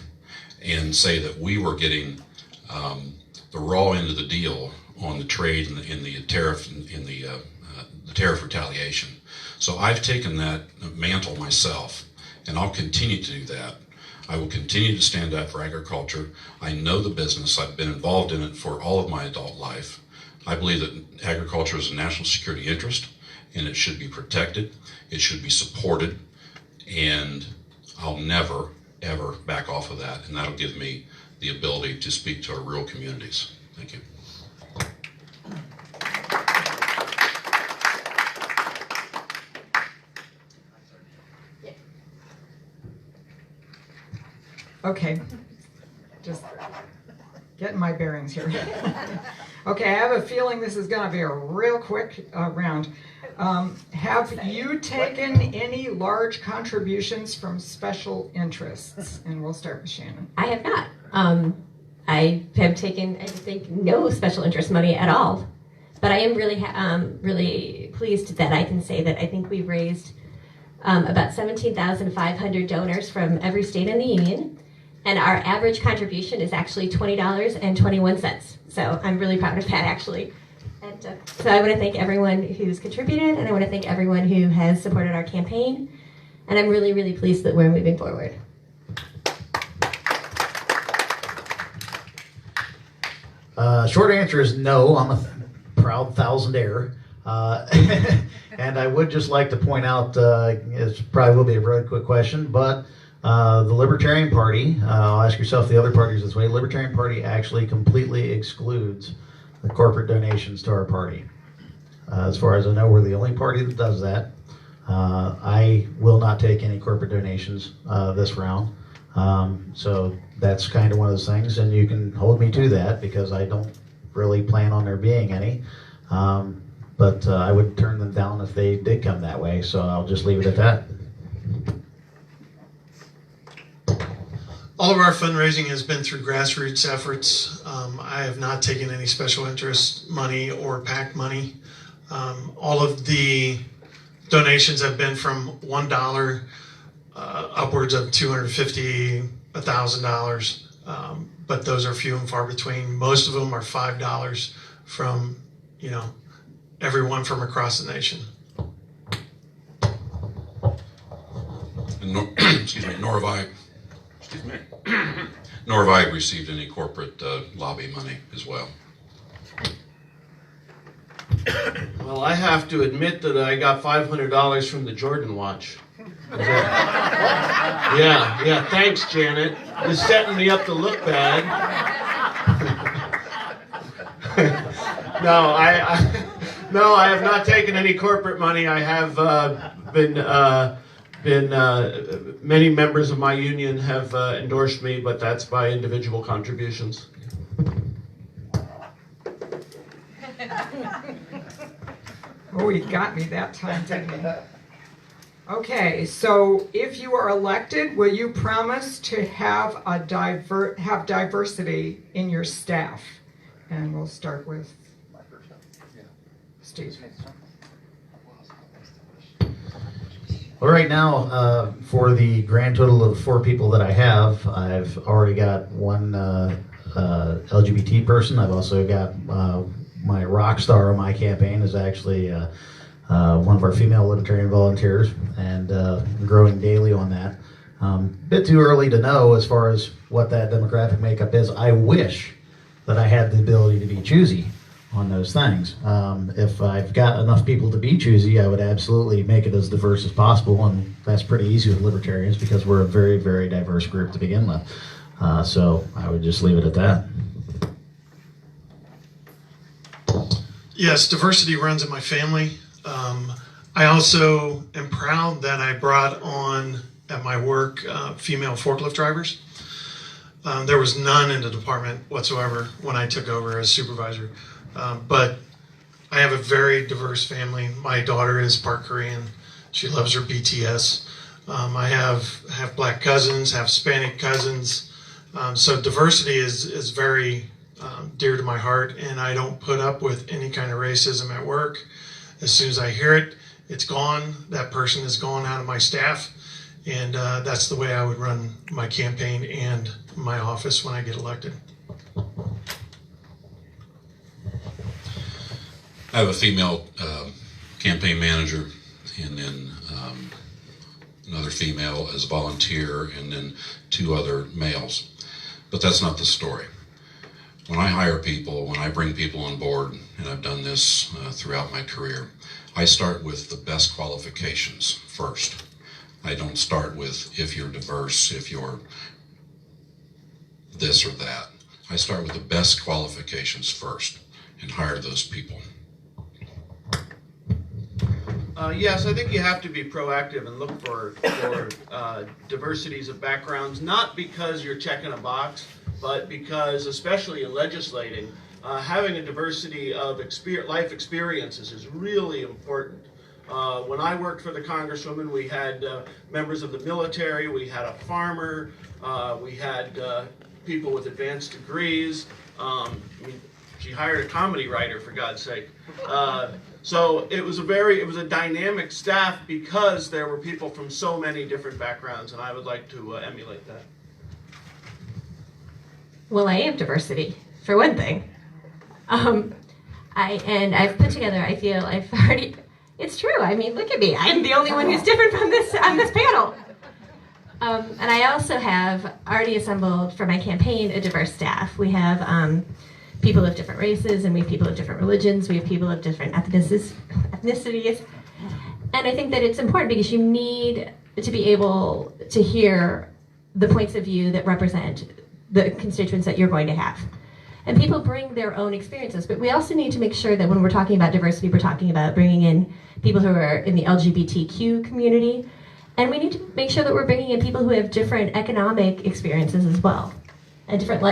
and say that we were getting the raw end of the deal on the trade and the tariff and the tariff retaliation. So I've taken that mantle myself, and I'll continue to do that. I will continue to stand up for agriculture. I know the business. I've been involved in it for all of my adult life. I believe that agriculture is a national security interest, and it should be protected. It should be supported, and I'll never, ever back off of that, and that'll give me the ability to speak to our rural communities. Thank you. Okay, just getting my bearings here. Okay, I have a feeling this is going to be a real quick round. Have you taken any large contributions from special interests? And we'll start with Shannon. I have not. I have taken, I think, no special interest money at all. But I am really, really pleased that I can say that I think we've raised about 17,500 donors from every state in the union. And our average contribution is actually $20.21. So I'm really proud of that, actually. And so I want to thank everyone who's contributed, and I want to thank everyone who has supported our campaign. And I'm really, really pleased that we're moving forward. Short answer is no. I'm a proud thousandaire. And I would just like to point out, it probably will be a very quick question, but the Libertarian Party, I'll ask yourself the other parties this way, the Libertarian Party actually completely excludes the corporate donations to our party. As far as I know, we're the only party that does that. I will not take any corporate donations this round. So that's kind of one of those things, and you can hold me to that because I don't really plan on there being any. But I would turn them down if they did come that way, so I'll just leave it at that. All of our fundraising has been through grassroots efforts. I have not taken any special interest money or PAC money. All of the donations have been from $1 upwards of $250, $1,000, but those are few and far between. Most of them are $5 from, everyone from across the nation. And excuse me, nor have I received any corporate lobby money as well. Well, I have to admit that I got $500 from the Jordan watch. Yeah, thanks, Janet. You're setting me up to look bad. No, I have not taken any corporate money. I have many members of my union have endorsed me, but that's by individual contributions. Oh, he got me that time, didn't he? Okay, so if you are elected, will you promise to have diversity in your staff? And we'll start with Steve. Well, right now, for the grand total of 4 people that I have, I've already got one LGBT person. I've also got my rock star of my campaign is actually one of our female libertarian volunteers, and growing daily on that. A bit too early to know as far as what that demographic makeup is. I wish that I had the ability to be choosy on those things. If I've got enough people to be choosy, I would absolutely make it as diverse as possible, and that's pretty easy with libertarians because we're a very, very diverse group to begin with. So I would just leave it at that. Yes, diversity runs in my family. I also am proud that I brought on at my work female forklift drivers. There was none in the department whatsoever when I took over as supervisor. But I have a very diverse family. My daughter is part Korean. She loves her BTS. I have black cousins, have Hispanic cousins. So diversity is very dear to my heart, and I don't put up with any kind of racism at work. As soon as I hear it, it's gone. That person is gone out of my staff, and that's the way I would run my campaign and my office when I get elected. I have a female campaign manager, and then another female as a volunteer, and then 2 other males. But that's not the story. When I hire people, when I bring people on board, and I've done this throughout my career, I start with the best qualifications first. I don't start with if you're diverse, if you're this or that. I start with the best qualifications first and hire those people. Yes, I think you have to be proactive and look for diversities of backgrounds, not because you're checking a box, but because, especially in legislating, having a diversity of life experiences is really important. When I worked for the Congresswoman, we had members of the military, we had a farmer, we had people with advanced degrees. She hired a comedy writer, for God's sake. So it was a dynamic staff because there were people from so many different backgrounds, and I would like to emulate that. Well, I am diversity, for one thing. I've put together, I feel I've already, it's true. I mean, look at me. I'm the only one who's different from this on this panel. And I also have already assembled for my campaign a diverse staff. We have people of different races, and we have people of different religions. We have people of different ethnicities. And I think that it's important because you need to be able to hear the points of view that represent the constituents that you're going to have. And people bring their own experiences, but we also need to make sure that when we're talking about diversity, we're talking about bringing in people who are in the LGBTQ community, and we need to make sure that we're bringing in people who have different economic experiences as well, and different,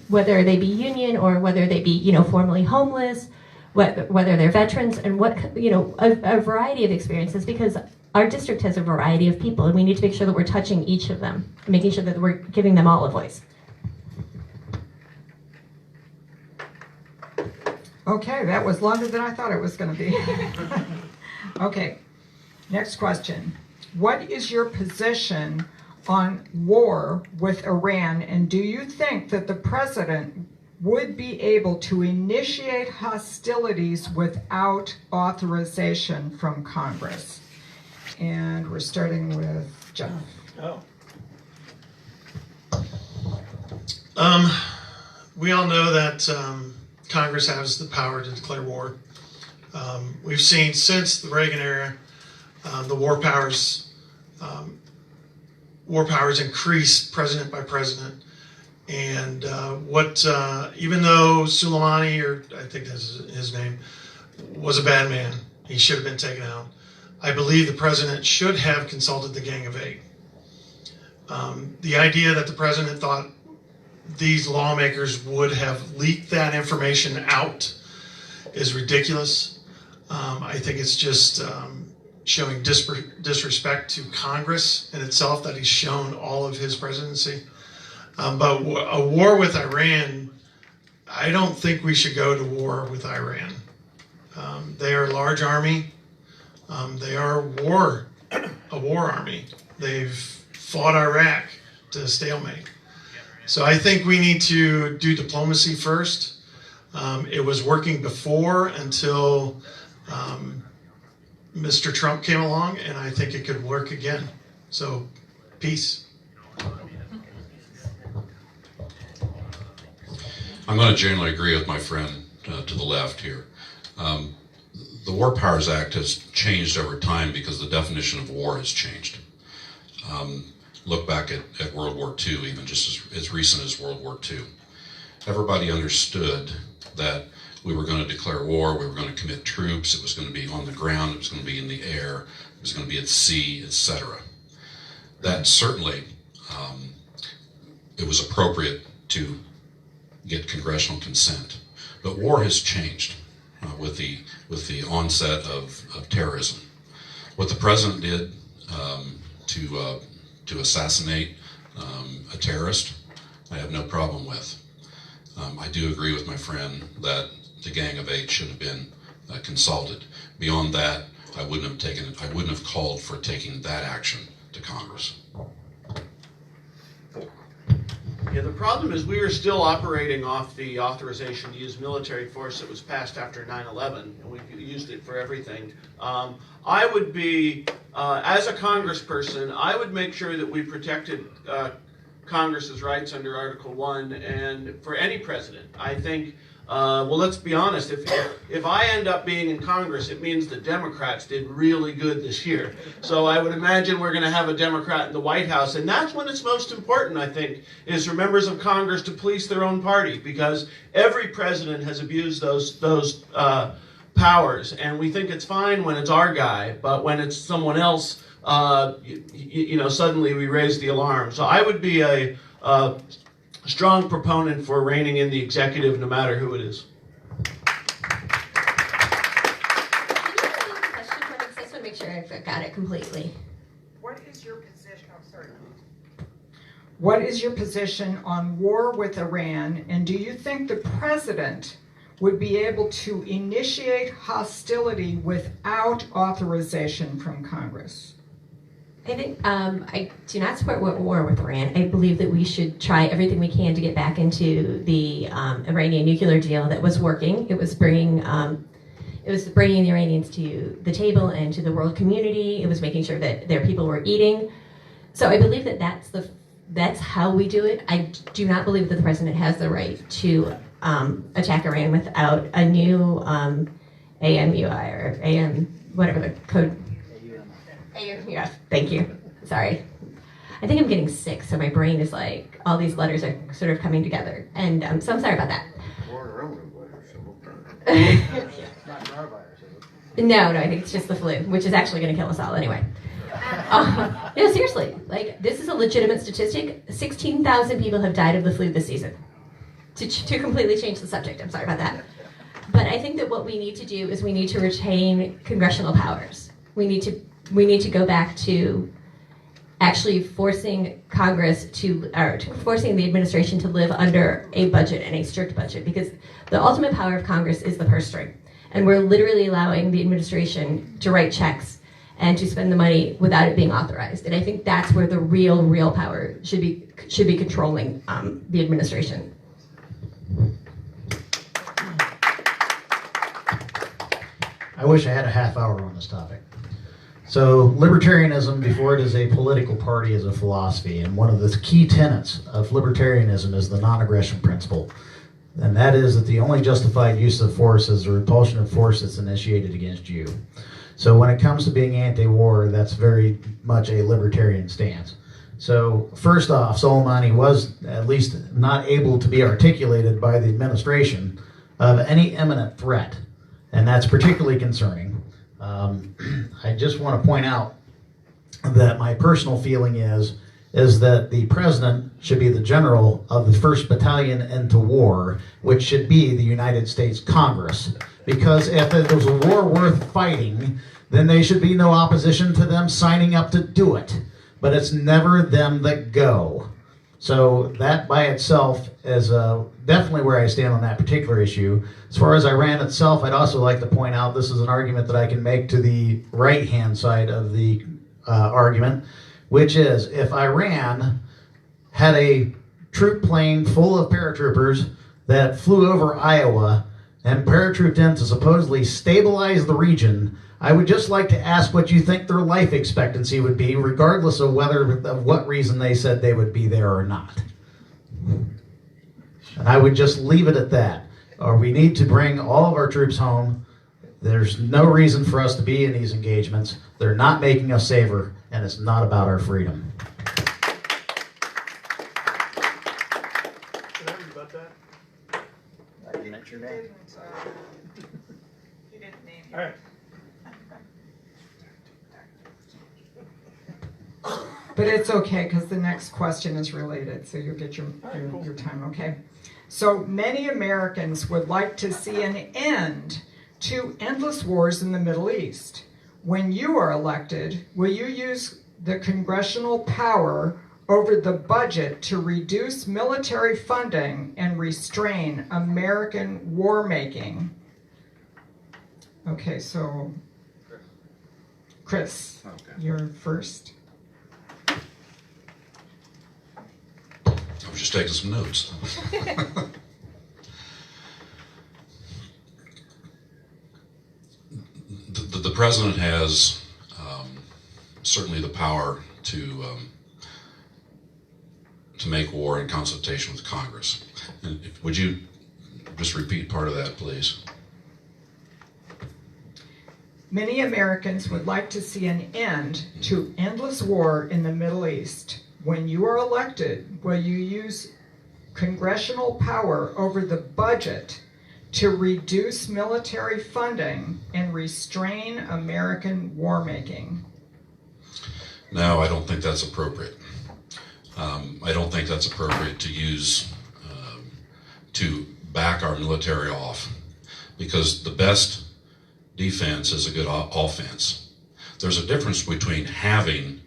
whether they be union or whether they be, formerly homeless, whether they're veterans, and a variety of experiences, because our district has a variety of people, and we need to make sure that we're touching each of them, and making sure that we're giving them all a voice. Okay, that was longer than I thought it was going to be. Okay, next question. What is your position on war with Iran, and do you think that the president would be able to initiate hostilities without authorization from Congress? And we're starting with Jeff. We all know that Congress has the power to declare war. We've seen since the Reagan era, the war powers increase president by president. And even though Soleimani, or I think that's his name, was a bad man, he should have been taken out. I believe the president should have consulted the Gang of Eight. The idea that the president thought these lawmakers would have leaked that information out is ridiculous. I think it's just showing disrespect to Congress in itself that he's shown all of his presidency. But a war with Iran, I don't think we should go to war with Iran. They are a large army. They are a war army. They've fought Iraq to stalemate. So I think we need to do diplomacy first. It was working before until Mr. Trump came along, and I think it could work again. So, peace. I'm going to generally agree with my friend to the left here. The War Powers Act has changed over time because the definition of war has changed. Look back at World War II, even just as recent as World War II. Everybody understood that we were going to declare war, we were going to commit troops, it was going to be on the ground, it was going to be in the air, it was going to be at sea, etc. That certainly, it was appropriate to get congressional consent. But war has changed with the onset of terrorism. What the president did to assassinate a terrorist, I have no problem with. I do agree with my friend that the Gang of Eight should have been consulted. Beyond that, I wouldn't have called for taking that action to Congress. Yeah, the problem is we were still operating off the authorization to use military force that was passed after 9/11, and we used it for everything. I would be, as a congressperson, I would make sure that we protected Congress's rights under Article 1 and for any president. I think, well, let's be honest, if I end up being in Congress, it means the Democrats did really good this year. So I would imagine we're going to have a Democrat in the White House, and that's when it's most important, I think, is for members of Congress to police their own party, because every president has abused those powers, and we think it's fine when it's our guy, but when it's someone else, suddenly we raise the alarm. So I would be a strong proponent for reining in the executive, no matter who it is. I just want to make sure I got it completely. What is your position? Oh, sorry. What is your position on war with Iran, and do you think the president would be able to initiate hostility without authorization from Congress? I think I do not support war with Iran. I believe that we should try everything we can to get back into the Iranian nuclear deal that was working. It was bringing the Iranians to the table and to the world community. It was making sure that their people were eating. So I believe that that's how we do it. I do not believe that the president has the right to attack Iran without a new AMUI or AM, whatever the code. AMUF, thank you. Sorry. I think I'm getting sick, so my brain is like, all these letters are sort of coming together. And so I'm sorry about that. No, I think it's just the flu, which is actually going to kill us all anyway. No, seriously, like, this is a legitimate statistic. 16,000 people have died of the flu this season. To completely change the subject, I'm sorry about that. But I think that what we need to do is we need to retain congressional powers. We need to go back to actually forcing forcing the administration to live under a budget and a strict budget, because the ultimate power of Congress is the purse string. And we're literally allowing the administration to write checks and to spend the money without it being authorized. And I think that's where the real power should be controlling the administration. I wish I had a half hour on this topic. So libertarianism, before it is a political party, is a philosophy, and one of the key tenets of libertarianism is the non-aggression principle, and that is that the only justified use of force is the repulsion of force that's initiated against you. So when it comes to being anti-war, that's very much a libertarian stance. So first off, Soleimani was at least not able to be articulated by the administration of any imminent threat, and that's particularly concerning. I just want to point out that my personal feeling is that the president should be the general of the 1st Battalion into war, which should be the United States Congress. Because if it was a war worth fighting, then there should be no opposition to them signing up to do it. But it's never them that go. So that by itself is definitely where I stand on that particular issue. As far as Iran itself, I'd also like to point out this is an argument that I can make to the right-hand side of the argument, which is if Iran had a troop plane full of paratroopers that flew over Iowa and paratrooped in to supposedly stabilize the region, I would just like to ask what you think their life expectancy would be, regardless of what reason they said they would be there or not. And I would just leave it at that. we need to bring all of our troops home. There's no reason for us to be in these engagements. They're not making us safer, and it's not about our freedom. Can I rebut that? I didn't mention your name. All right. But it's okay, because the next question is related, so you'll get your time, okay? So many Americans would like to see an end to endless wars in the Middle East. When you are elected, will you use the congressional power over the budget to reduce military funding and restrain American war making? Okay, so Chris, you're first. I was just taking some notes. The president has certainly the power to make war in consultation with Congress. And would you just repeat part of that, please? Many Americans would like to see an end to endless war in the Middle East. When you are elected, will you use congressional power over the budget to reduce military funding and restrain American war making? No, I don't think that's appropriate. I don't think that's appropriate to use to back our military off, because the best defense is a good offense. There's a difference between having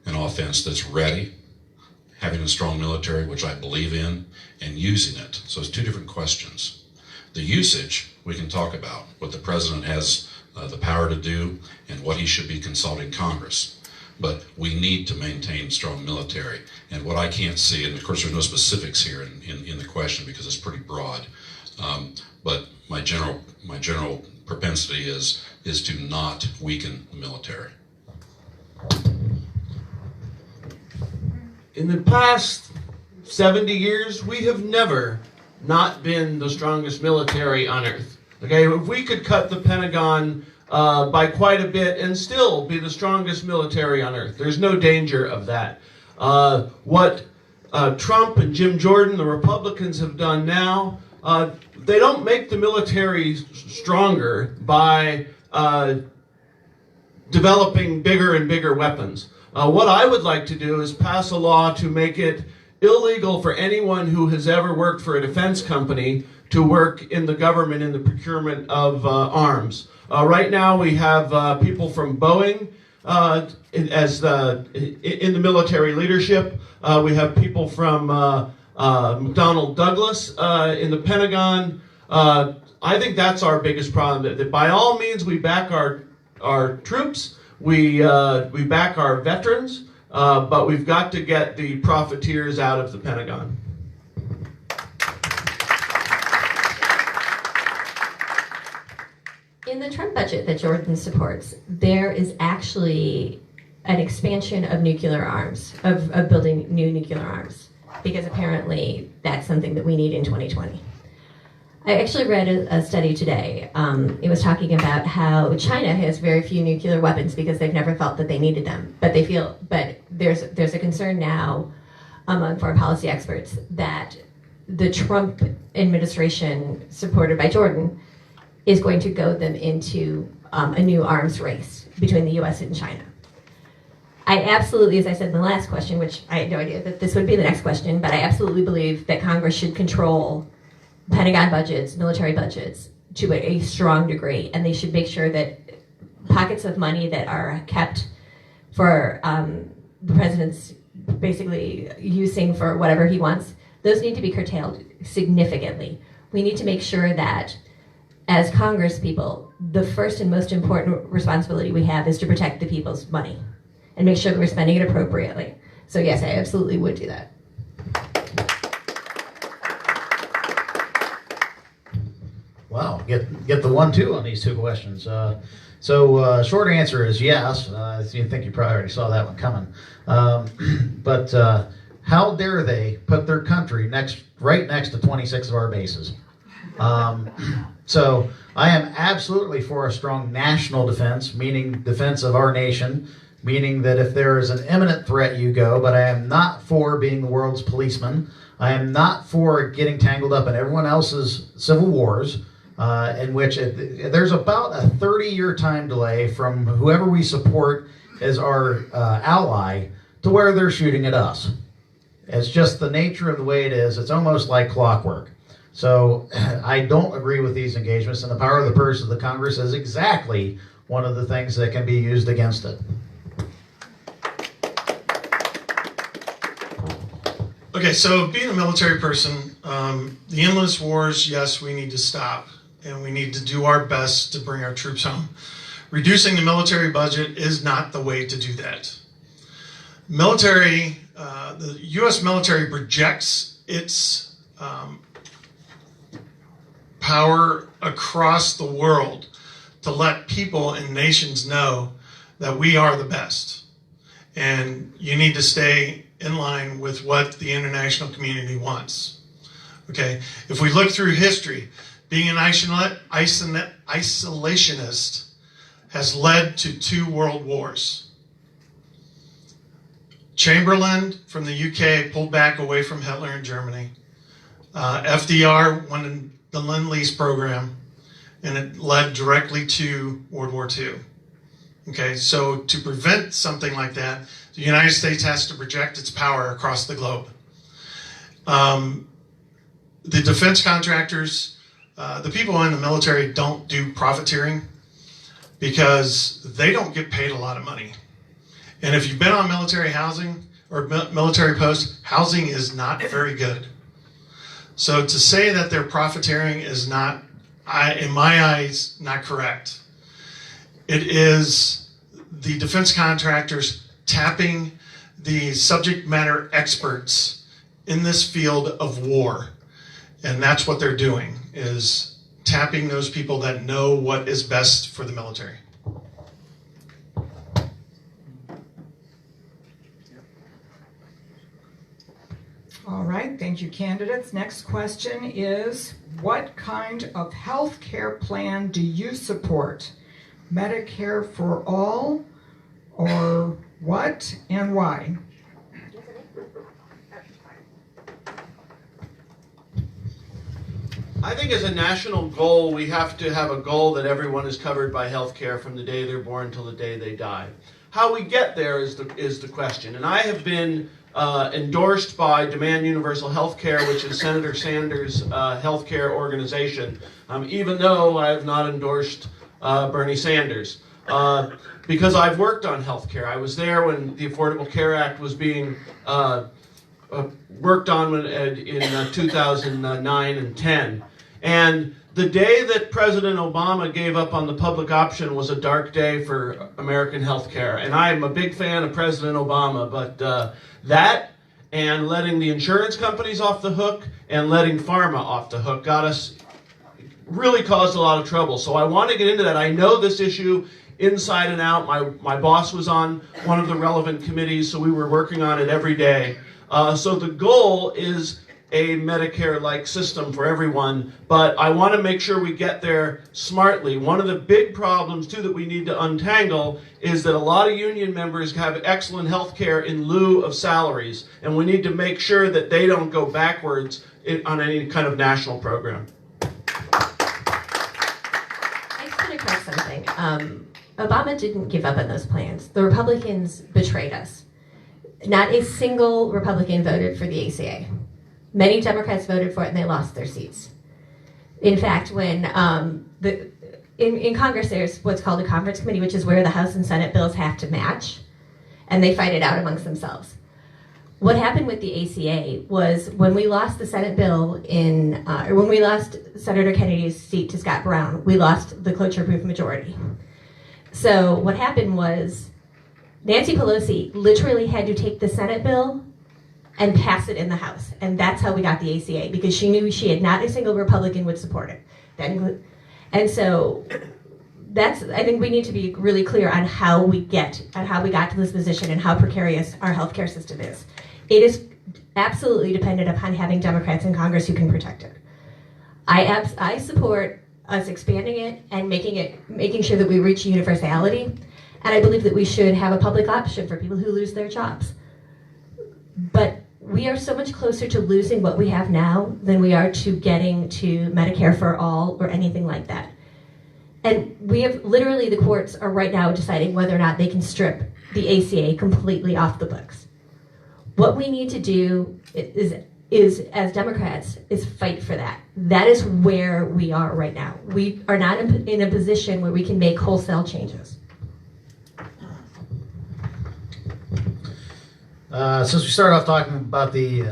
an offense that's ready, having a strong military, which I believe in, and using it. So it's two different questions. The usage, we can talk about, what the president has the power to do and what he should be consulting Congress. But we need to maintain strong military. And what I can't see, and of course there's no specifics here in the question because it's pretty broad, but my general propensity is to not weaken the military. In the past 70 years, we have never not been the strongest military on earth. Okay, if we could cut the Pentagon by quite a bit and still be the strongest military on earth. There's no danger of that. What Trump and Jim Jordan, the Republicans, have done now, they don't make the military stronger by developing bigger and bigger weapons. What I would like to do is pass a law to make it illegal for anyone who has ever worked for a defense company to work in the government in the procurement of arms. Right now we have people from Boeing in the military leadership. We have people from McDonnell Douglas in the Pentagon. I think that's our biggest problem. That by all means we back our troops, we back our veterans, but we've got to get the profiteers out of the Pentagon. In the Trump budget that Jordan supports, there is actually an expansion of nuclear arms, of building new nuclear arms, because apparently that's something that we need in 2020. I actually read a study today. It was talking about how China has very few nuclear weapons because they've never felt that they needed them, but there's a concern now among foreign policy experts that the Trump administration, supported by Jordan, is going to goad them into a new arms race between the U.S. and China. I absolutely, as I said in the last question, which I had no idea that this would be the next question, but I absolutely believe that Congress should control Pentagon budgets, military budgets, to a strong degree, and they should make sure that pockets of money that are kept for the president's basically using for whatever he wants, those need to be curtailed significantly. We need to make sure that as Congress people, the first and most important responsibility we have is to protect the people's money and make sure that we're spending it appropriately. So yes, I absolutely would do that. Wow, get the 1-2 on these two questions. Short answer is yes. You think you probably already saw that one coming. But how dare they put their country right next to 26 of our bases? So I am absolutely for a strong national defense, meaning defense of our nation, meaning that if there is an imminent threat, you go, but I am not for being the world's policeman. I am not for getting tangled up in everyone else's civil wars, in which there's about a 30-year time delay from whoever we support as our ally to where they're shooting at us. It's just the nature of the way it is. It's almost like clockwork. So I don't agree with these engagements, and the power of the purse of the Congress is exactly one of the things that can be used against it. Okay, so being a military person, the endless wars, yes, we need to stop, and we need to do our best to bring our troops home. Reducing the military budget is not the way to do that. The U.S. military projects its power across the world to let people and nations know that we are the best. And you need to stay in line with what the international community wants. Okay, if we look through history, being an isolationist has led to 2 world wars. Chamberlain from the UK pulled back away from Hitler in Germany. FDR wanted the Lend-Lease program, and it led directly to World War II. Okay, so to prevent something like that, the United States has to project its power across the globe. The defense contractors, the people in the military don't do profiteering because they don't get paid a lot of money. And if you've been on military housing or military posts, housing is not very good. So to say that they're profiteering is not, in my eyes, not correct. It is the defense contractors tapping the subject matter experts in this field of war. And that's what they're doing, is tapping those people that know what is best for the military. All right, thank you, candidates. Next question is, what kind of health care plan do you support? Medicare for all, or what and why? I think as a national goal, we have to have a goal that everyone is covered by health care from the day they're born until the day they die. How we get there is the question. And I have been endorsed by Demand Universal Health Care, which is Senator Sanders' health care organization, even though I have not endorsed Bernie Sanders. Because I've worked on health care. I was there when the Affordable Care Act was being worked on in 2009 and 10. And the day that President Obama gave up on the public option was a dark day for American health care. And I'm a big fan of President Obama, but that and letting the insurance companies off the hook and letting pharma off the hook really caused a lot of trouble. So I want to get into that. I know this issue inside and out. My boss was on one of the relevant committees, so we were working on it every day. So the goal is a Medicare-like system for everyone, but I want to make sure we get there smartly. One of the big problems, too, that we need to untangle is that a lot of union members have excellent health care in lieu of salaries, and we need to make sure that they don't go backwards on any kind of national program. I just want to correct something. Obama didn't give up on those plans. The Republicans betrayed us. Not a single Republican voted for the ACA. Many Democrats voted for it and they lost their seats. In fact, when in Congress there's what's called a conference committee, which is where the House and Senate bills have to match, and they fight it out amongst themselves. What happened with the ACA was when we lost the Senate bill when we lost Senator Kennedy's seat to Scott Brown, we lost the cloture-proof majority. So what happened was Nancy Pelosi literally had to take the Senate bill and pass it in the House. And that's how we got the ACA, because she knew she had not a single Republican would support it. And so I think we need to be really clear on how we got to this position and how precarious our healthcare system is. It is absolutely dependent upon having Democrats in Congress who can protect it. I support us expanding it and making sure that we reach universality. And I believe that we should have a public option for people who lose their jobs. But we are so much closer to losing what we have now than we are to getting to Medicare for all or anything like that. And we have, literally the courts are right now deciding whether or not they can strip the ACA completely off the books. What we need to do is as Democrats, is fight for that. That is where we are right now. We are not in a position where we can make wholesale changes. Since we started off talking about the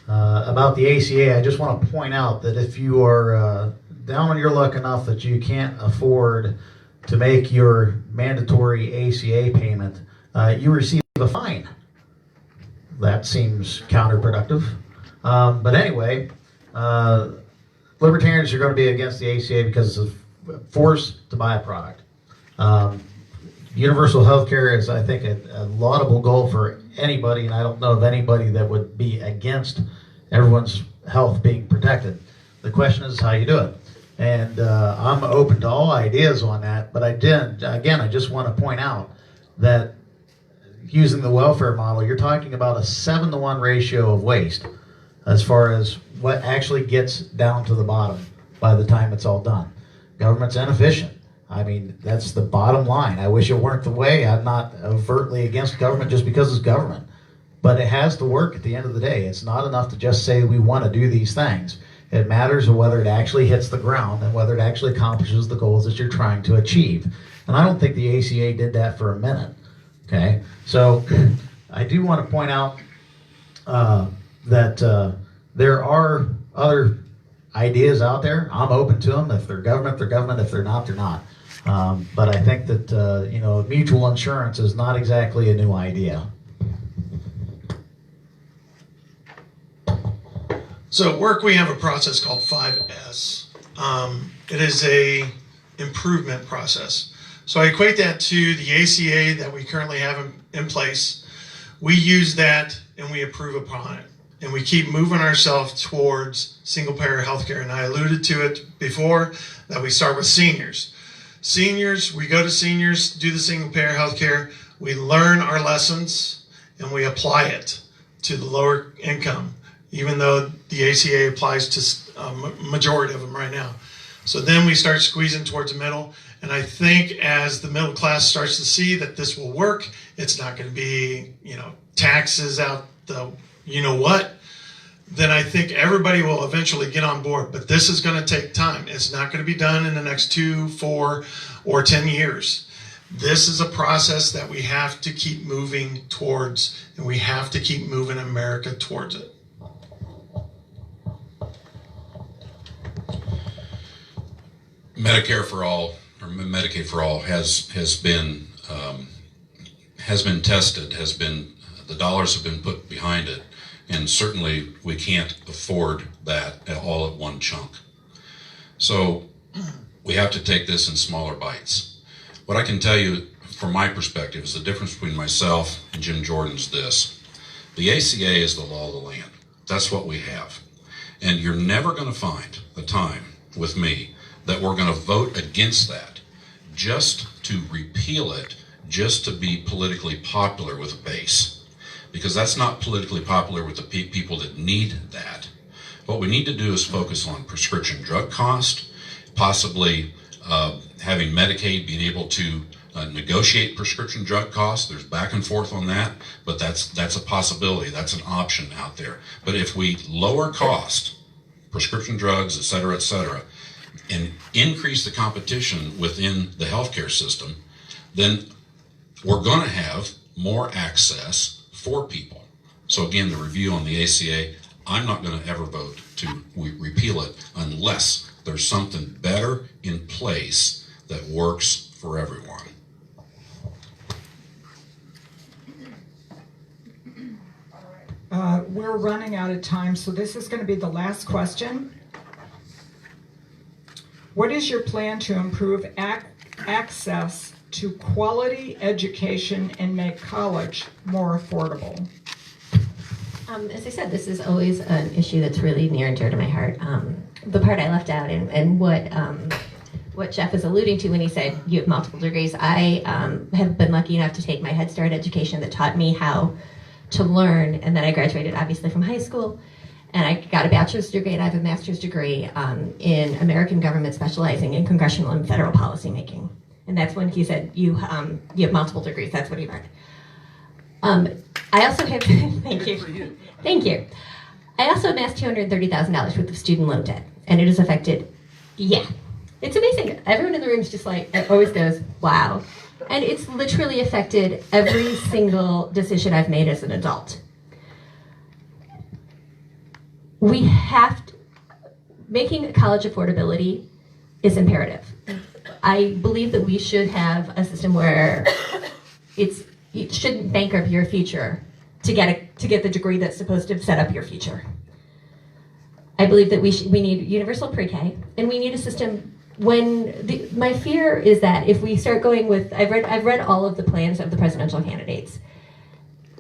ACA, I just want to point out that if you are down on your luck enough that you can't afford to make your mandatory ACA payment, you receive a fine. That seems counterproductive. But anyway, libertarians are going to be against the ACA because it's forced to buy a product. Universal health care is, I think, a laudable goal for anybody, and I don't know of anybody that would be against everyone's health being protected. The question is how you do it. And I'm open to all ideas on that, but I just want to point out that using the welfare model, you're talking about a 7-to-1 ratio of waste as far as what actually gets down to the bottom by the time it's all done. Government's inefficient. I mean, that's the bottom line. I wish it weren't the way. I'm not overtly against government just because it's government. But it has to work at the end of the day. It's not enough to just say we want to do these things. It matters whether it actually hits the ground and whether it actually accomplishes the goals that you're trying to achieve. And I don't think the ACA did that for a minute. Okay? So I do want to point out that there are other ideas out there. I'm open to them. If they're government, they're government. If they're not, they're not. But I think that mutual insurance is not exactly a new idea. So at work we have a process called 5S. It is a improvement process. So I equate that to the ACA that we currently have in place. We use that and we improve upon it. And we keep moving ourselves towards single-payer healthcare. And I alluded to it before that we start with seniors. Seniors, we go to seniors, do the single-payer healthcare. We learn our lessons and we apply it to the lower income, even though the ACA applies to a majority of them right now. So then we start squeezing towards the middle. And I think as the middle class starts to see that this will work, it's not going to be, taxes out the you-know-what, then I think everybody will eventually get on board. But this is going to take time. It's not going to be done in the next 2, 4, or 10 years. This is a process that we have to keep moving towards, and we have to keep moving America towards it. Medicare for all, or Medicaid for all, has been tested. The dollars have been put behind it, and certainly we can't afford that all at one chunk. So we have to take this in smaller bites. What I can tell you from my perspective is the difference between myself and Jim Jordan's this. The ACA is the law of the land. That's what we have. And you're never going to find a time with me that we're going to vote against that just to repeal it, just to be politically popular with a base. Because that's not politically popular with the people that need that. What we need to do is focus on prescription drug cost, possibly having Medicaid being able to negotiate prescription drug costs. There's back and forth on that, but that's a possibility. That's an option out there. But if we lower cost, prescription drugs, et cetera, and increase the competition within the healthcare system, then we're going to have more access for people. So again, the review on the ACA, I'm not going to ever vote to repeal it unless there's something better in place that works for everyone. We're running out of time, so this is going to be the last question. What is your plan to improve access to quality education and make college more affordable? As I said, this is always an issue that's really near and dear to my heart. The part I left out and what Jeff was alluding to when he said you have multiple degrees, I have been lucky enough to take my Head Start education that taught me how to learn, and then I graduated obviously from high school, and I got a bachelor's degree and I have a master's degree in American government specializing in congressional and federal policy making. And that's when he said you have multiple degrees, that's what he learned. I also have, thank you. I also amassed $230,000 worth of student loan debt, and it has affected, it's amazing. Everyone in the room is just like, it always goes, wow. And it's literally affected every single decision I've made as an adult. We have to, making college affordability is imperative. I believe that we should have a system where you shouldn't bankrupt your future to get the degree that's supposed to set up your future. I believe that we need universal pre-K, and we need a system. My fear is that if we start going with, I've read all of the plans of the presidential candidates,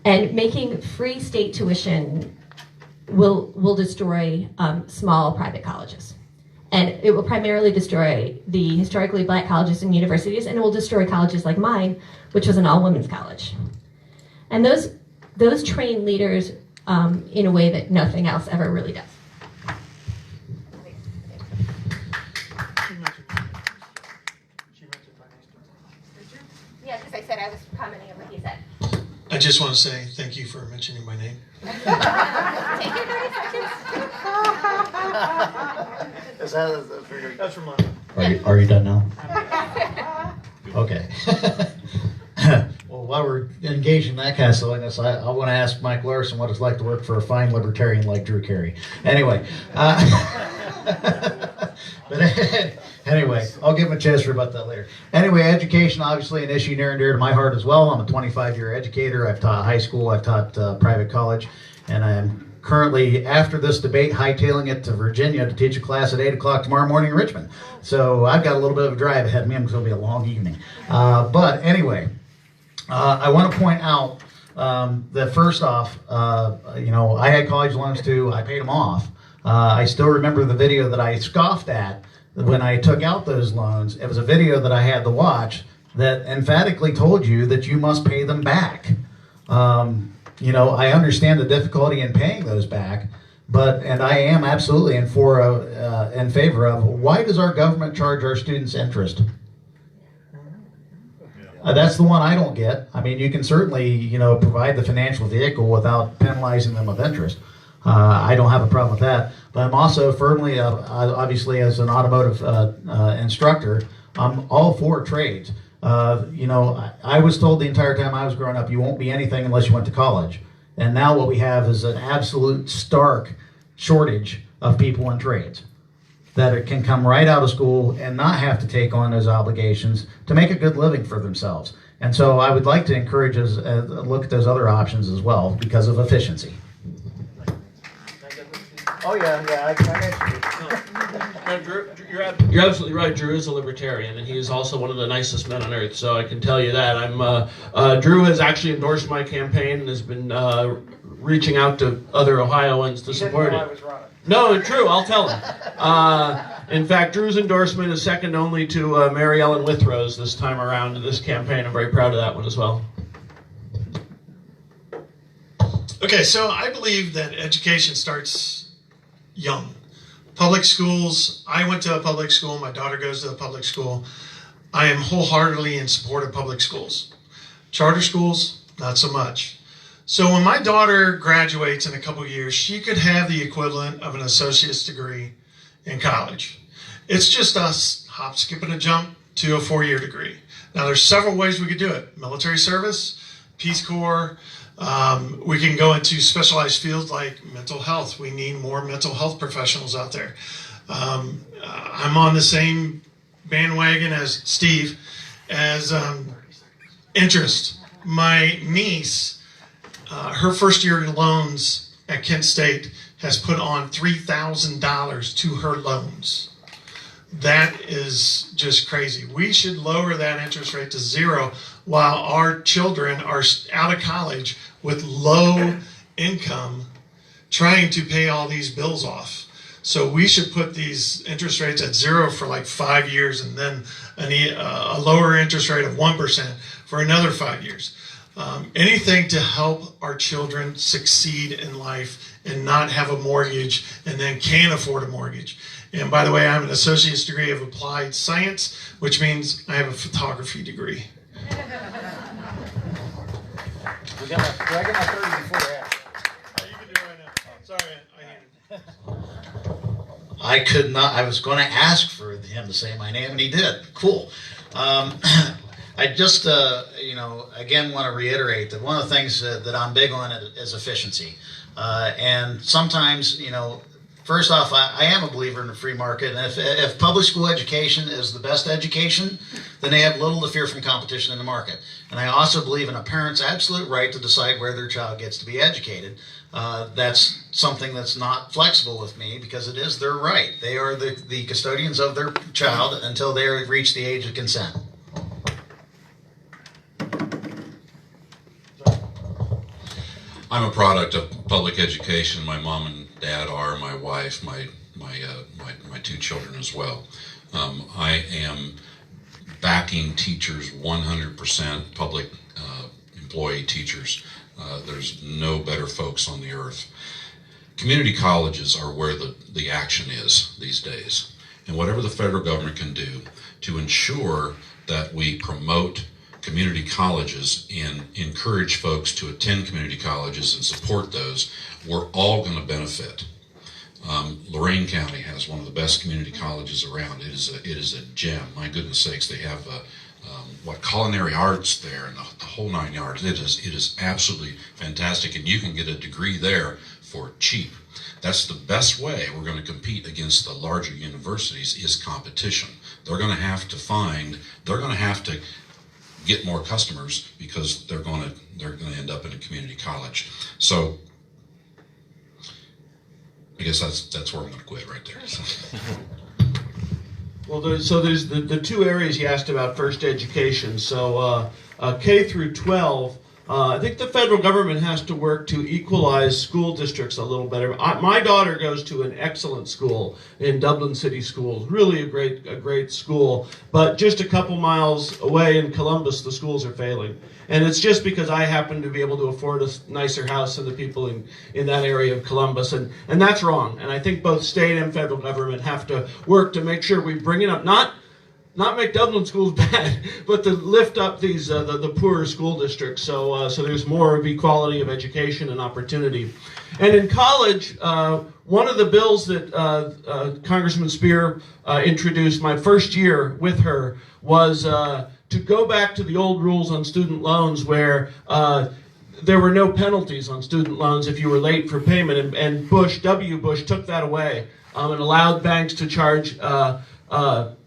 and making free state tuition will destroy small private colleges. And it will primarily destroy the historically black colleges and universities, and it will destroy colleges like mine, which was an all-women's college. And those train leaders in a way that nothing else ever really does. Yeah, because I said I was commenting on what he said. I just want to say thank you for mentioning my name. Take your 30 seconds. That's from mine. Are you done now? Okay. Well, while we're engaged in that kind of silliness, I want to ask Mike Larson what it's like to work for a fine libertarian like Drew Carey. Anyway. But anyway, I'll give him a chance for about that later. Anyway, education, obviously an issue near and dear to my heart as well. I'm a 25-year educator. I've taught high school. I've taught private college. And I'm currently, after this debate, hightailing it to Virginia to teach a class at 8 o'clock tomorrow morning in Richmond. So I've got a little bit of a drive ahead of me. It's going to be a long evening. But anyway, I want to point out that first off, I had college loans too. I paid them off. I still remember the video that I scoffed at when I took out those loans. It was a video that I had to watch that emphatically told you that you must pay them back. I understand the difficulty in paying those back, and I am absolutely in favor of, why does our government charge our students interest? That's the one I don't get. I mean, you can certainly, provide the financial vehicle without penalizing them with interest. I don't have a problem with that, but I'm also firmly, obviously, as an automotive instructor, I'm all for trades. I was told the entire time I was growing up, you won't be anything unless you went to college. And now what we have is an absolute stark shortage of people in trades that can come right out of school and not have to take on those obligations to make a good living for themselves. And so I would like to encourage us to look at those other options as well because of efficiency. Oh yeah, No, Drew, you're absolutely right. Drew is a libertarian, and he is also one of the nicest men on earth. So I can tell you that. Drew has actually endorsed my campaign and has been reaching out to other Ohioans to support it. I was running. No, true. I'll tell him. In fact, Drew's endorsement is second only to Mary Ellen Withrow's this time around in this campaign. I'm very proud of that one as well. Okay, so I believe that education starts young. Public schools, I went to a public school, my daughter goes to a public school. I am wholeheartedly in support of public schools. Charter schools, not so much. So when my daughter graduates in a couple of years, she could have the equivalent of an associate's degree in college. It's just us hop, skip, and a jump to a 4-year degree. Now there's several ways we could do it. Military service, Peace Corps. We can go into specialized fields like mental health. We need more mental health professionals out there. I'm on the same bandwagon as Steve as interest. My niece, her first year loans at Kent State has put on $3,000 to her loans. That is just crazy. We should lower that interest rate to 0 while our children are out of college with low income trying to pay all these bills off. So we should put these interest rates at 0 for like 5 years, and then a lower interest rate of 1% for another 5 years. Anything to help our children succeed in life and not have a mortgage and then can't afford a mortgage. And by the way, I have an associate's degree of applied science, which means I have a photography degree. Do I get my 30 before that? You can do it right now. Sorry, I handed it. I could not. I was going to ask for him to say my name, and he did. Cool. I just, again, want to reiterate that one of the things that I'm big on is efficiency. And sometimes, first off, I am a believer in the free market. And if public school education is the best education, then they have little to fear from competition in the market. And I also believe in a parent's absolute right to decide where their child gets to be educated. That's something that's not flexible with me because it is their right. They are the custodians of their child until they reach the age of consent. I'm a product of public education. My mom and dad are, my wife, my 2 children as well. I am backing teachers 100%, public employee teachers. There's no better folks on the earth. Community colleges are where the action is these days. And whatever the federal government can do to ensure that we promote community colleges and encourage folks to attend community colleges and support those, we're all going to benefit. Lorain County has one of the best community colleges around. It is a gem. My goodness sakes, they have culinary arts there and the whole 9 yards. It is absolutely fantastic, and you can get a degree there for cheap. That's the best way we're going to compete against the larger universities is competition. They're going to have to get more customers because they're going to end up in a community college. So I guess that's where I'm going to quit right there. So. Well, there's the 2 areas you asked about first education. So K through 12, I think the federal government has to work to equalize school districts a little better. My daughter goes to an excellent school in Dublin City Schools, really a great school. But just a couple miles away in Columbus, the schools are failing. And it's just because I happen to be able to afford a nicer house than the people in that area of Columbus. And that's wrong. And I think both state and federal government have to work to make sure we bring it up, not make Dublin schools bad, but to lift up these the poorer school districts so there's more of equality of education and opportunity. And in college, one of the bills that Congressman Spear introduced my first year with her was to go back to the old rules on student loans where there were no penalties on student loans if you were late for payment, and W. Bush took that away and allowed banks to charge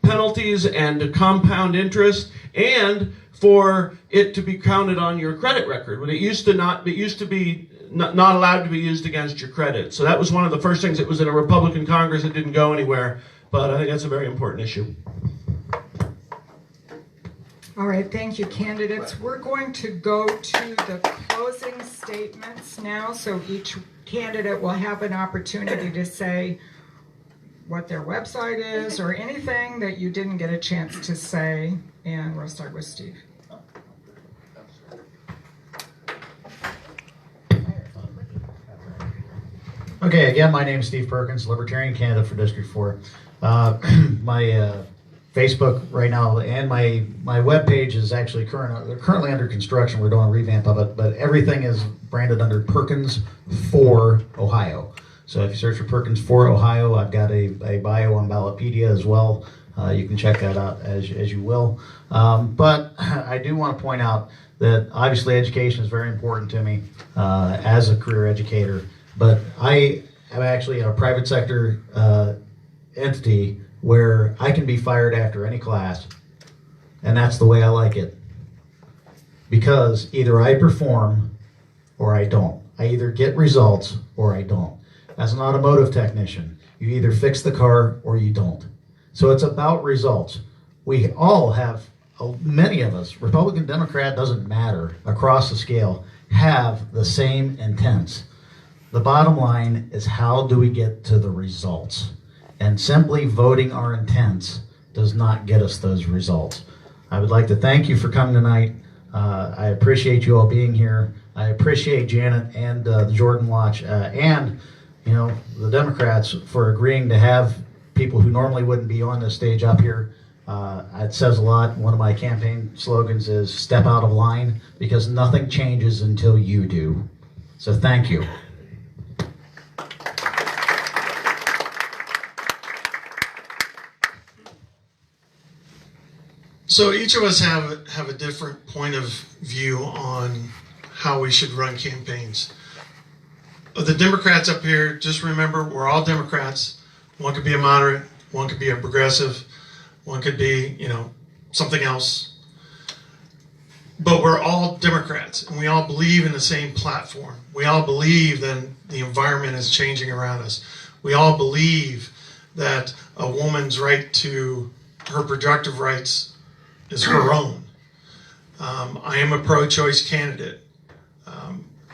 penalties and compound interest, and for it to be counted on your credit record when it used to be not allowed to be used against your credit. So that was one of the first things. It was in a Republican Congress. It didn't go anywhere, but I think that's a very important issue. All right, thank you, candidates. We're going to go to the closing statements now, so each candidate will have an opportunity to say what their website is or anything that you didn't get a chance to say, and we'll start with Steve. Okay, again, my name is Steve Perkins, Libertarian candidate for District 4. My Facebook right now and my webpage is actually currently under construction. We're doing a revamp of it, but everything is branded under Perkins for Ohio. So if you search for Perkins for Ohio, I've got a bio on Ballotpedia as well. You can check that out as you will. But I do want to point out that obviously education is very important to me as a career educator. But I am actually in a private sector entity where I can be fired after any class, and that's the way I like it. Because either I perform or I don't. I either get results or I don't. As an automotive technician, you either fix the car or you don't. So it's about results. We all have, many of us, Republican, Democrat, doesn't matter, across the scale, have the same intents. The bottom line is, how do we get to the results? And simply voting our intents does not get us those results. I would like to thank you for coming tonight. I appreciate you all being here. I appreciate Janet and the Jordan Watch and the Democrats for agreeing to have people who normally wouldn't be on this stage up here. It says a lot. One of my campaign slogans is "Step out of line," because nothing changes until you do. So thank you. So each of us have a different point of view on how we should run campaigns. Of the Democrats up here, just remember, we're all Democrats. One could be a moderate, one could be a progressive, one could be, something else. But we're all Democrats, and we all believe in the same platform. We all believe that the environment is changing around us. We all believe that a woman's right to her reproductive rights is her own. I am a pro-choice candidate.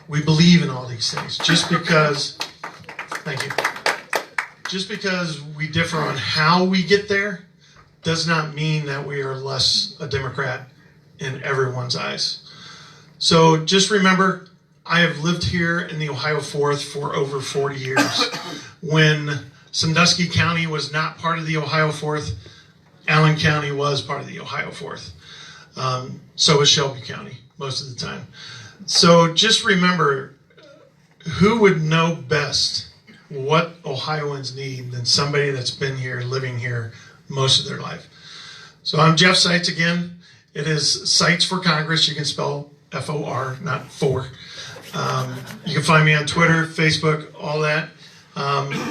We believe in all these things. Just because we differ on how we get there does not mean that we are less a Democrat in everyone's eyes. So just remember, I have lived here in the Ohio 4th for over 40 years. When Sandusky County was not part of the Ohio 4th, Allen County was part of the Ohio 4th. So was Shelby County most of the time. So just remember, who would know best what Ohioans need than somebody that's been here, living here most of their life. So I'm Jeff Seitz again. It is Seitz for Congress. You can spell F-O-R, not for. You can find me on Twitter, Facebook, all that.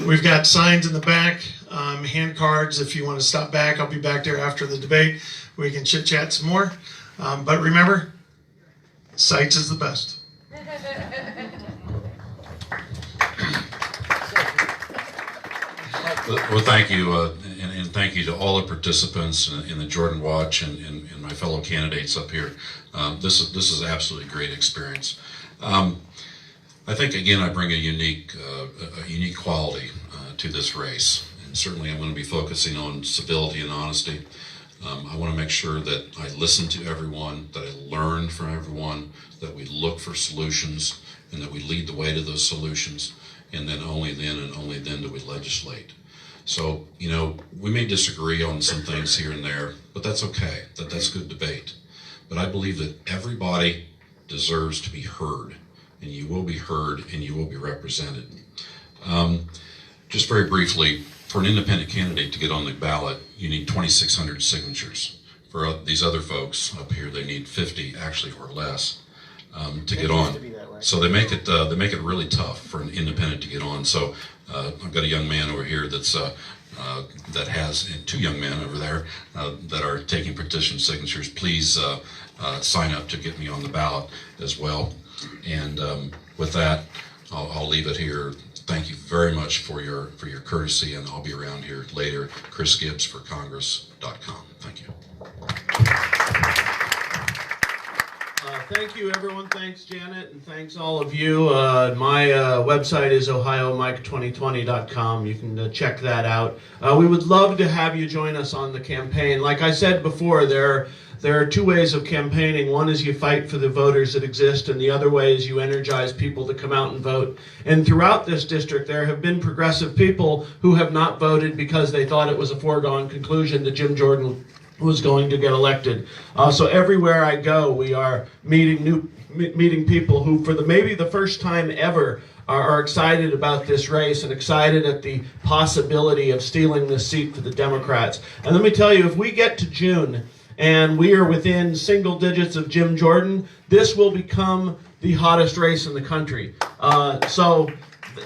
We've got signs in the back, hand cards. If you want to stop back, I'll be back there after the debate. We can chit-chat some more. But remember, Seitz is the best. Well, thank you, and thank you to all the participants in the Jordan Watch and my fellow candidates up here. This is absolutely a great experience. I think, again, I bring a unique quality to this race, and certainly I'm going to be focusing on civility and honesty. I want to make sure that I listen to everyone, that I learn from everyone, that we look for solutions, and that we lead the way to those solutions, and then only then and only then do we legislate. So, we may disagree on some things here and there, but that's okay. That's good debate. But I believe that everybody deserves to be heard, and you will be heard and you will be represented. Just very briefly, for an independent candidate to get on the ballot, you need 2,600 signatures. For these other folks up here, they need 50, actually, or less, to get on. So they make it really tough for an independent to get on. So I've got a young man over here that has, and two young men over there that are taking petition signatures. Please sign up to get me on the ballot as well. And with that, I'll leave it here. Thank you very much for your courtesy, and I'll be around here later. ChrisGibbsForCongress.com. Thank you. Thank you, everyone. Thanks, Janet, and thanks all of you. My website is OhioMike2020.com. You can check that out. We would love to have you join us on the campaign. Like I said before, there are two ways of campaigning. One is you fight for the voters that exist, and the other way is you energize people to come out and vote. And throughout this district, there have been progressive people who have not voted because they thought it was a foregone conclusion that Jim Jordan was going to get elected. So everywhere I go, we are meeting people who, for maybe the first time ever, are excited about this race and excited at the possibility of stealing this seat for the Democrats. And let me tell you, if we get to June and we are within single digits of Jim Jordan, this will become the hottest race in the country. So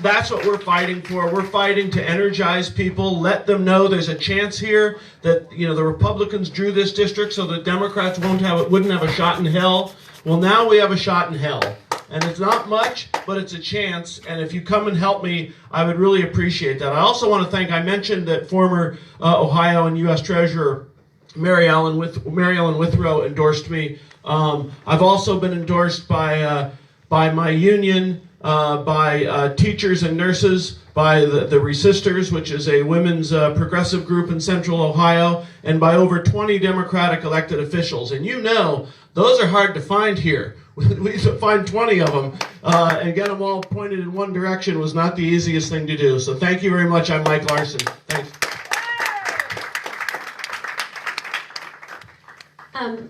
that's what we're fighting for. We're fighting to energize people, let them know there's a chance here that the Republicans drew this district so the Democrats wouldn't have a shot in hell. Well, now we have a shot in hell. And it's not much, but it's a chance. And if you come and help me, I would really appreciate that. I also want to I mentioned that former Ohio and U.S. Treasurer Mary Ellen Withrow endorsed me. I've also been endorsed by my union, by teachers and nurses, by the Resisters, which is a women's progressive group in Central Ohio, and by over 20 Democratic elected officials. And you know, those are hard to find here. We used to find 20 of them, and get them all pointed in one direction was not the easiest thing to do. So thank you very much. I'm Mike Larson. Thanks.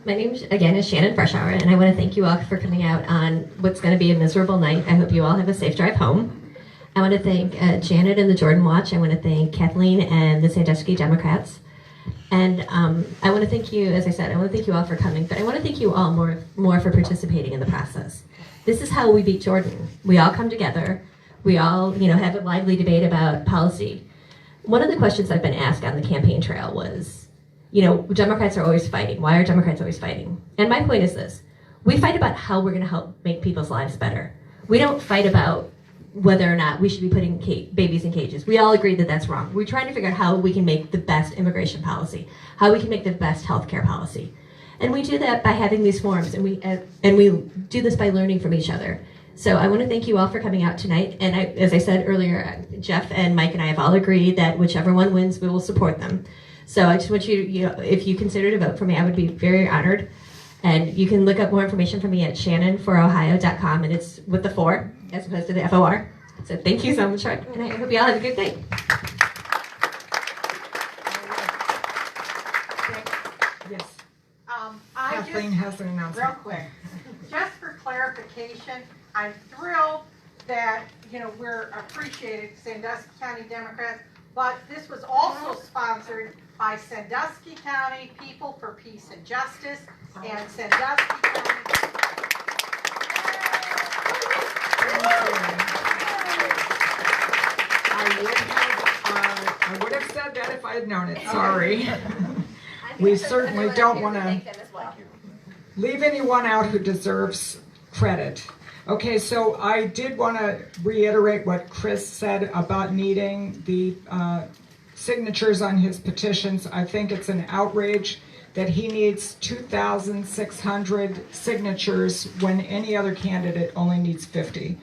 My name, again, is Shannon Freshour, and I want to thank you all for coming out on what's going to be a miserable night. I hope you all have a safe drive home. I want to thank Janet and the Jordan Watch. I want to thank Kathleen and the Sandusky Democrats. And I want to thank you, as I said, I want to thank you all for coming, but I want to thank you all more for participating in the process. This is how we beat Jordan. We all come together. We all, have a lively debate about policy. One of the questions I've been asked on the campaign trail was, Democrats are always fighting. Why are Democrats always fighting? And my point is this. We fight about how we're going to help make people's lives better. We don't fight about whether or not we should be putting babies in cages. We all agree that that's wrong. We're trying to figure out how we can make the best immigration policy, how we can make the best healthcare policy. And we do that by having these forums, and we do this by learning from each other. So I want to thank you all for coming out tonight. And as I said earlier, Jeff and Mike and I have all agreed that whichever one wins, we will support them. So I just want you, if you consider to vote for me, I would be very honored. And you can look up more information from me at shannonforohio.com, and it's with the 4 as opposed to the FOR. So thank you so much, and I hope you all have a good day. Yes. Kathleen has an announcement. Real quick, just for clarification, I'm thrilled that we're appreciated, Sandusky County Democrats, but this was also sponsored by Sandusky County People for Peace and Justice and Sandusky County. I would have said that if I had known it. Sorry. We certainly don't want to leave anyone out who deserves credit. Okay, so I did want to reiterate what Chris said about needing the signatures on his petitions. I think it's an outrage that he needs 2,600 signatures when any other candidate only needs 50.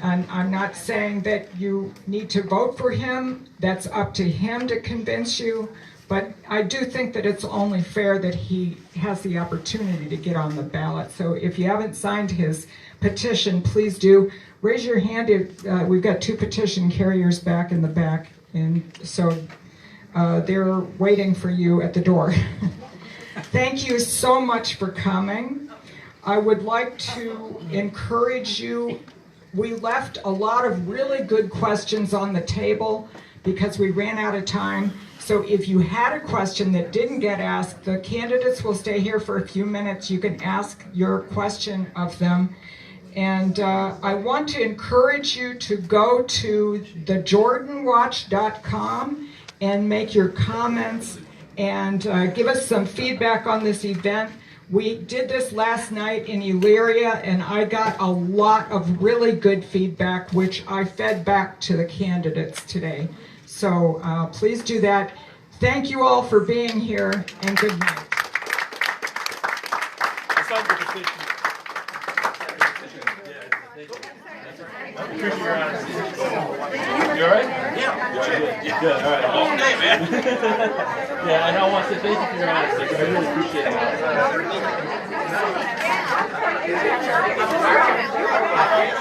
And I'm not saying that you need to vote for him. That's up to him to convince you. But I do think that it's only fair that he has the opportunity to get on the ballot. So if you haven't signed his petition, please do. Raise your hand if we've got 2 petition carriers back in the back. And so they're waiting for you at the door. Thank you so much for coming. I would like to encourage you. We left a lot of really good questions on the table because we ran out of time. So if you had a question that didn't get asked, the candidates will stay here for a few minutes. You can ask your question of them. And I want to encourage you to go to thejordanwatch.com and make your comments and give us some feedback on this event. We did this last night in Elyria, and I got a lot of really good feedback, which I fed back to the candidates today. So please do that. Thank you all for being here, and good night. You all right? Yeah. Good. All right. All day, man. Yeah, and I want to say thank you for your honesty. I really appreciate it.